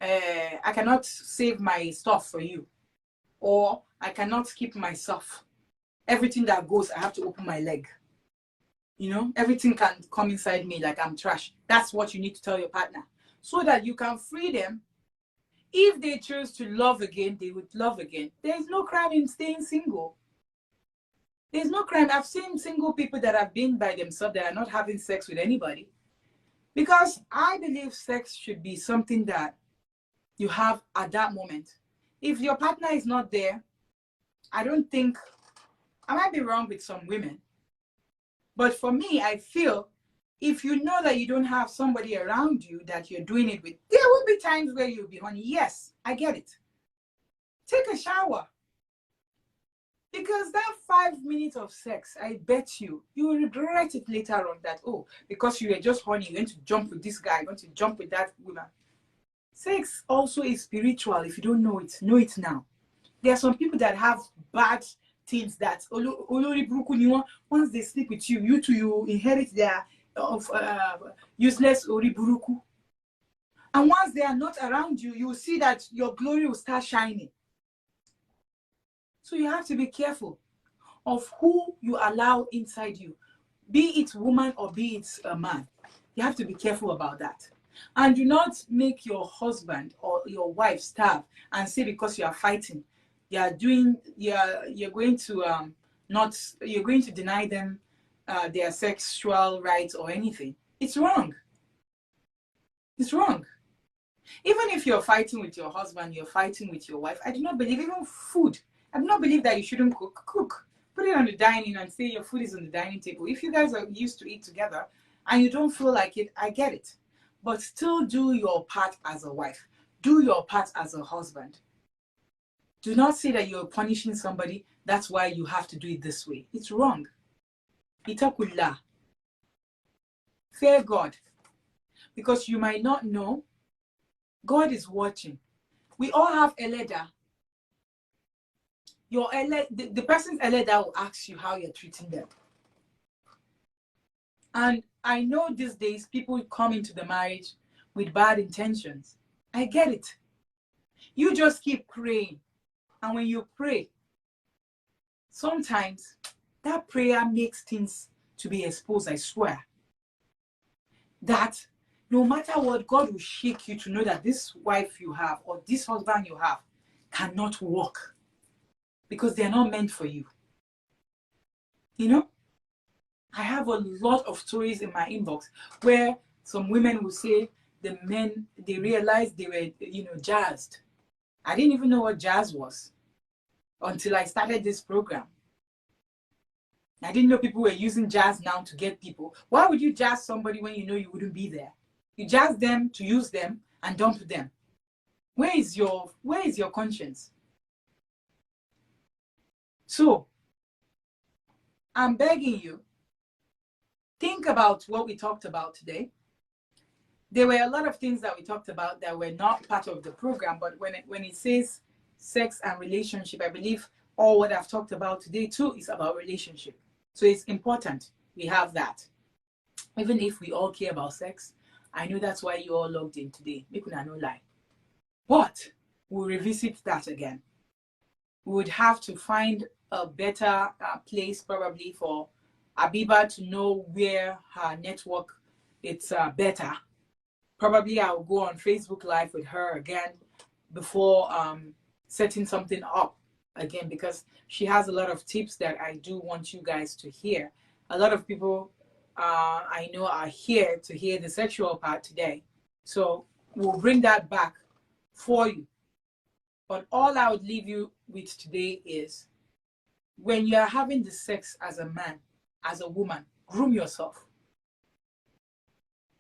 I cannot save my stuff for you. Or I cannot keep myself. Everything that goes, I have to open my leg. Everything can come inside me like I'm trash. That's what you need to tell your partner, so that you can free them. If they choose to love again, they would love again. There's no crime in staying single. There's no crime. I've seen single people that have been by themselves that are not having sex with anybody. Because I believe sex should be something that you have at that moment. If your partner is not there, I don't think, I might be wrong with some women, but for me, I feel if you know that you don't have somebody around you that you're doing it with, there will be times where you'll be honey. Yes, I get it. Take a shower. Because that 5 minutes of sex, I bet you will regret it later on that, oh, because you were just horny, you're going to jump with this guy, you're going to jump with that woman. Sex also is spiritual. If you don't know it now. There are some people that have bad things that, once they sleep with you, you inherit their useless oriburuku. And once they are not around you, you will see that your glory will start shining. So you have to be careful of who you allow inside you, be it woman or be it a man. You have to be careful about that. And do not make your husband or your wife starve and say because you are fighting, you're going to deny them their sexual rights or anything. It's wrong. It's wrong. Even if you're fighting with your husband, you're fighting with your wife, I do not believe, even food, I do not believe that you shouldn't cook. Put it on the dining and say your food is on the dining table. If you guys are used to eat together and you don't feel like it, I get it. But still do your part as a wife. Do your part as a husband. Do not say that you're punishing somebody. That's why you have to do it this way. It's wrong. Itakullah. Fear God. Because you might not know, God is watching. We all have a leader. The person's elder will ask you how you're treating them. And I know these days people come into the marriage with bad intentions. I get it. You just keep praying. And when you pray, sometimes that prayer makes things to be exposed, I swear. That no matter what, God will shake you to know that this wife you have or this husband you have cannot work. Because they're not meant for you. I have a lot of stories in my inbox where some women will say the men, they realized they were, jazzed. I didn't even know what jazz was until I started this program. I didn't know people were using jazz now to get people. Why would you jazz somebody when you know you wouldn't be there? You jazz them to use them and dump them. Where is your conscience? So, I'm begging you, think about what we talked about today. There were a lot of things that we talked about that were not part of the program, but when it says sex and relationship, I believe all what I've talked about today too is about relationship. So it's important we have that. Even if we all care about sex, I know that's why you all logged in today. Make una no lie. But we'll revisit that again. We would have to find a better place probably for Abiba to know where her network it's better. Probably I'll go on Facebook Live with her again before setting something up again, because she has a lot of tips that I do want you guys to hear. A lot of people I know are here to hear the sexual part today. So we'll bring that back for you. But all I would leave you with today is when you're having the sex as a man, as a woman, groom yourself.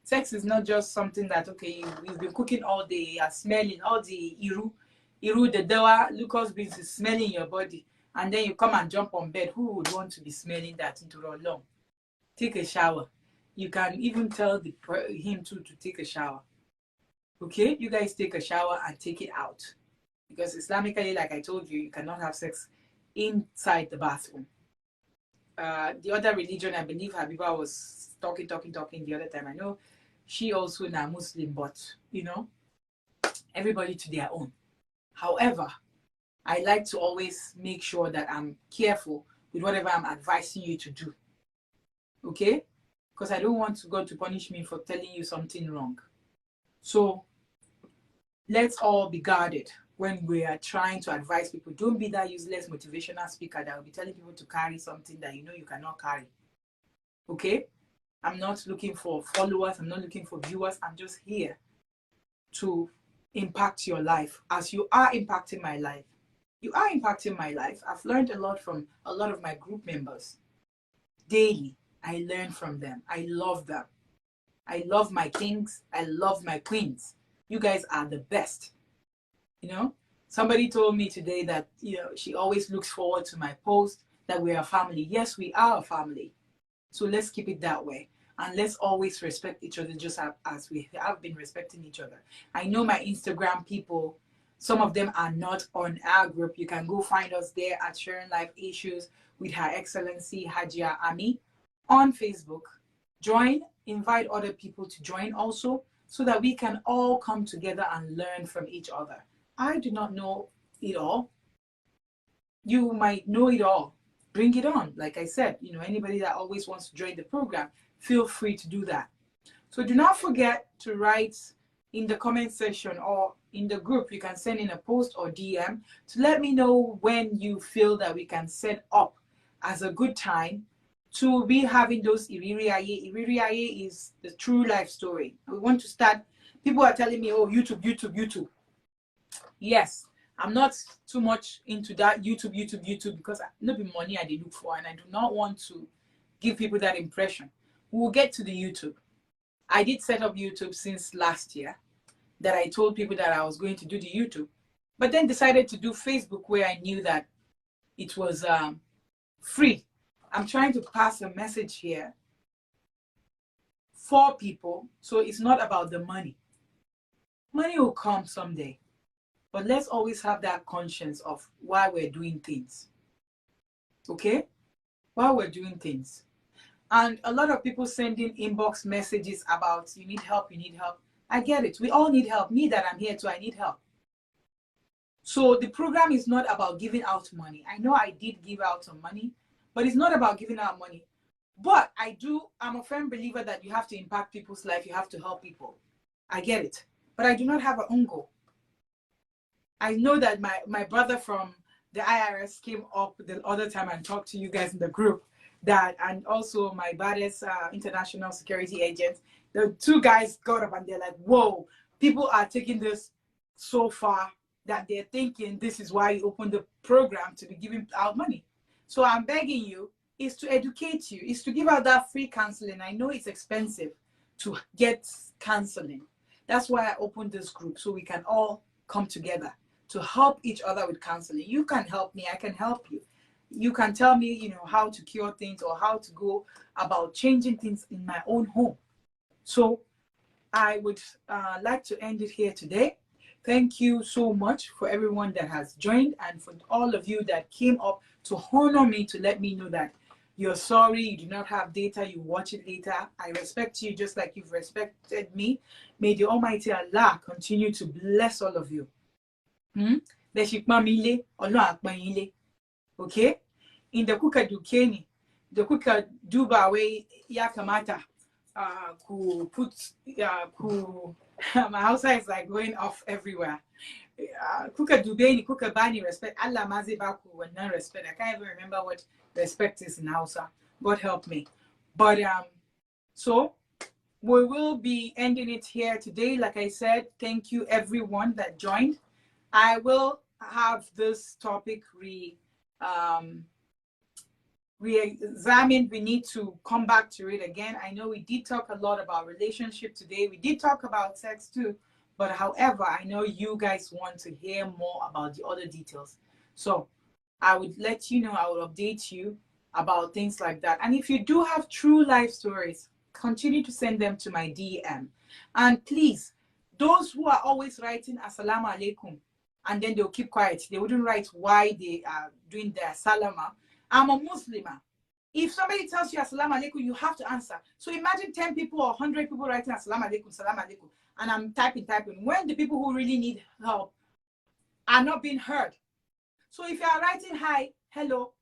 Sex is not just something that, okay, you've been cooking all day, you're smelling all the iru, the dawa, Lucas beans is smelling your body, and then you come and jump on bed. Who would want to be smelling that into a long? Take a shower. You can even tell him to take a shower. Okay, you guys take a shower and take it out. Because Islamically, like I told you, you cannot have sex inside the bathroom. The other religion, I believe Habiba was talking the other time. I know she also now Muslim, but you know, everybody to their own. However, I like to always make sure that I'm careful with whatever I'm advising you to do. Okay? Because I don't want God to punish me for telling you something wrong. So let's all be guarded when we are trying to advise people. Don't be that useless motivational speaker that will be telling people to carry something that you know you cannot carry. Okay? I'm not looking for followers. I'm not looking for viewers. I'm just here to impact your life as you are impacting my life. You are impacting my life. I've learned a lot from a lot of my group members. Daily, I learn from them. I love them. I love my kings. I love my queens. You guys are the best. You know, somebody told me today that, you know, she always looks forward to my post, that we are a family. Yes, we are a family. So let's keep it that way. And let's always respect each other just as we have been respecting each other. I know my Instagram people, some of them are not on our group. You can go find us there at Sharing Life Issues with Her Excellency Hajia Ami on Facebook. Join, invite other people to join also, so that we can all come together and learn from each other. I do not know it all. You might know it all. Bring it on. Like I said, you know, anybody that always wants to join the program, feel free to do that. So do not forget to write in the comment section or in the group. You can send in a post or DM to let me know when you feel that we can set up as a good time to be having those Iririaye. Iririaye is the true life story. We want to start. People are telling me, oh, YouTube. Yes, I'm not too much into that YouTube because no be money I look for, and I do not want to give people that impression. We will get to the YouTube. I did set up YouTube since last year, that I told people that I was going to do the YouTube, but then decided to do Facebook, where I knew that it was free. I'm trying to pass a message here for people, so it's not about the money. Money will come someday, but let's always have that conscience of why we're doing things. Okay? Why we're doing things. And a lot of people sending inbox messages about you need help. I get it. We all need help. Me that I'm here too, I need help. So the program is not about giving out money. I know I did give out some money, but it's not about giving out money. But I'm a firm believer that you have to impact people's life. You have to help people. I get it. But I do not have an own goal. I know that my brother from the IRS came up the other time and talked to you guys in the group, and also my baddest international security agent. The two guys got up and they're like, whoa, people are taking this so far that they're thinking this is why you opened the program, to be giving out money. So I'm begging you, is to educate you, is to give out that free counseling. I know it's expensive to get counseling. That's why I opened this group, so we can all come together to help each other with counseling. You can help me, I can help you. You can tell me, you know, how to cure things or how to go about changing things in my own home. So I would like to end it here today. Thank you so much for everyone that has joined, and for all of you that came up to honor me, to let me know that you're sorry, you do not have data, you watch it later. I respect you just like you've respected me. May the Almighty Allah continue to bless all of you. Okay? In the kuka dukeni, the kuka duba way yakamata ku put ku my house is like going off everywhere. kuka dubeni, kuka bani respect. Allah mazi baku wannan respect. I can't even remember what respect is in Hausa. God help me. But so we will be ending it here today. Like I said, thank you everyone that joined. I will have this topic re-examined. We need to come back to it again. I know we did talk a lot about relationship today. We did talk about sex too. But however, I know you guys want to hear more about the other details. So I would let you know, I will update you about things like that. And if you do have true life stories, continue to send them to my DM. And please, those who are always writing Assalamu alaikum, and then they'll keep quiet, they wouldn't write why they are doing their salama. I'm a Muslim. If somebody tells you Assalamu alaikum, you have to answer. So imagine 10 people or 100 people writing Assalamu alaikum, Salam alaikum, and I'm typing. When the people who really need help are not being heard. So if you are writing hi, hello,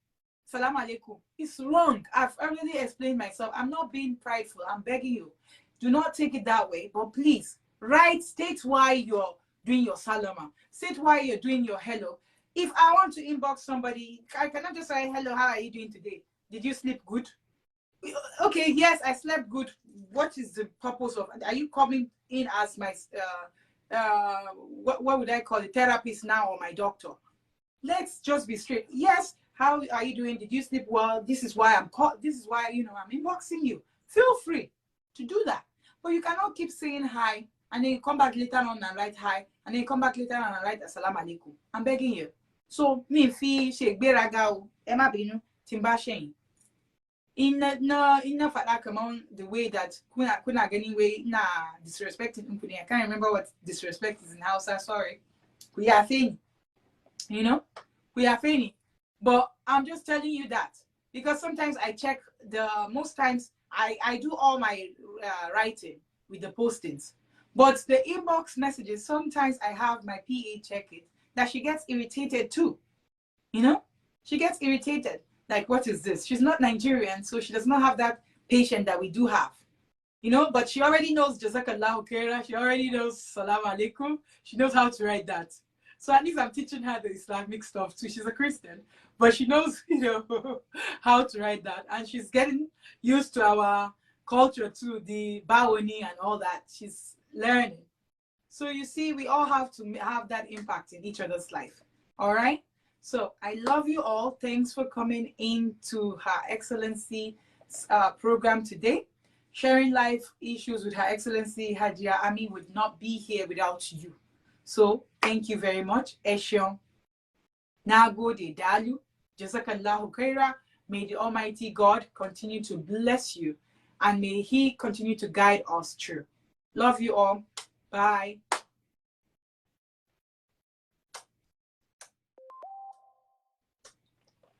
Salam alaikum, it's wrong. I've already explained myself. I'm not being prideful. I'm begging you. Do not take it that way. But please, write, state why you're doing your salama. State why you're doing your hello. If I want to inbox somebody, I cannot just say, hello, how are you doing today? Did you sleep good? Okay, yes, I slept good. What is the purpose of, are you coming in as my, what would I call it, therapist now or my doctor? Let's just be straight. Yes, how are you doing? Did you sleep well? This is why I'm caught. This is why, I'm inboxing you. Feel free to do that. But you cannot keep saying hi and then you come back later on and write hi and then you come back later on and write assalamu alaikum. I'm begging you. So me fi shake beragao ema binu timba shein. In fact, come on the way that kuna getting way na disrespecting unkuni. I can't remember what disrespect is in Hausa. Sorry. We are saying, we are failing. But I'm just telling you that because sometimes I check most times I do all my writing with the postings, but the inbox messages, sometimes I have my PA check it, that she gets irritated too. She gets irritated. Like, what is this? She's not Nigerian, so she does not have that patience that we do have. But she already knows Jazakallahu Khaira. She already knows Salam Alaikum. She knows how to write that. So at least I'm teaching her the Islamic stuff too. She's a Christian, but she knows, how to write that. And she's getting used to our culture too, the Bawani and all that. She's learning. So you see, we all have to have that impact in each other's life. All right? So I love you all. Thanks for coming into Her Excellency program today. Sharing life issues with Her Excellency Hajia Ami would not be here without you. So thank you very much. Eshion. Nagode Dalu. Jazakallahu Khaira. May the Almighty God continue to bless you and may He continue to guide us through. Love you all. Bye.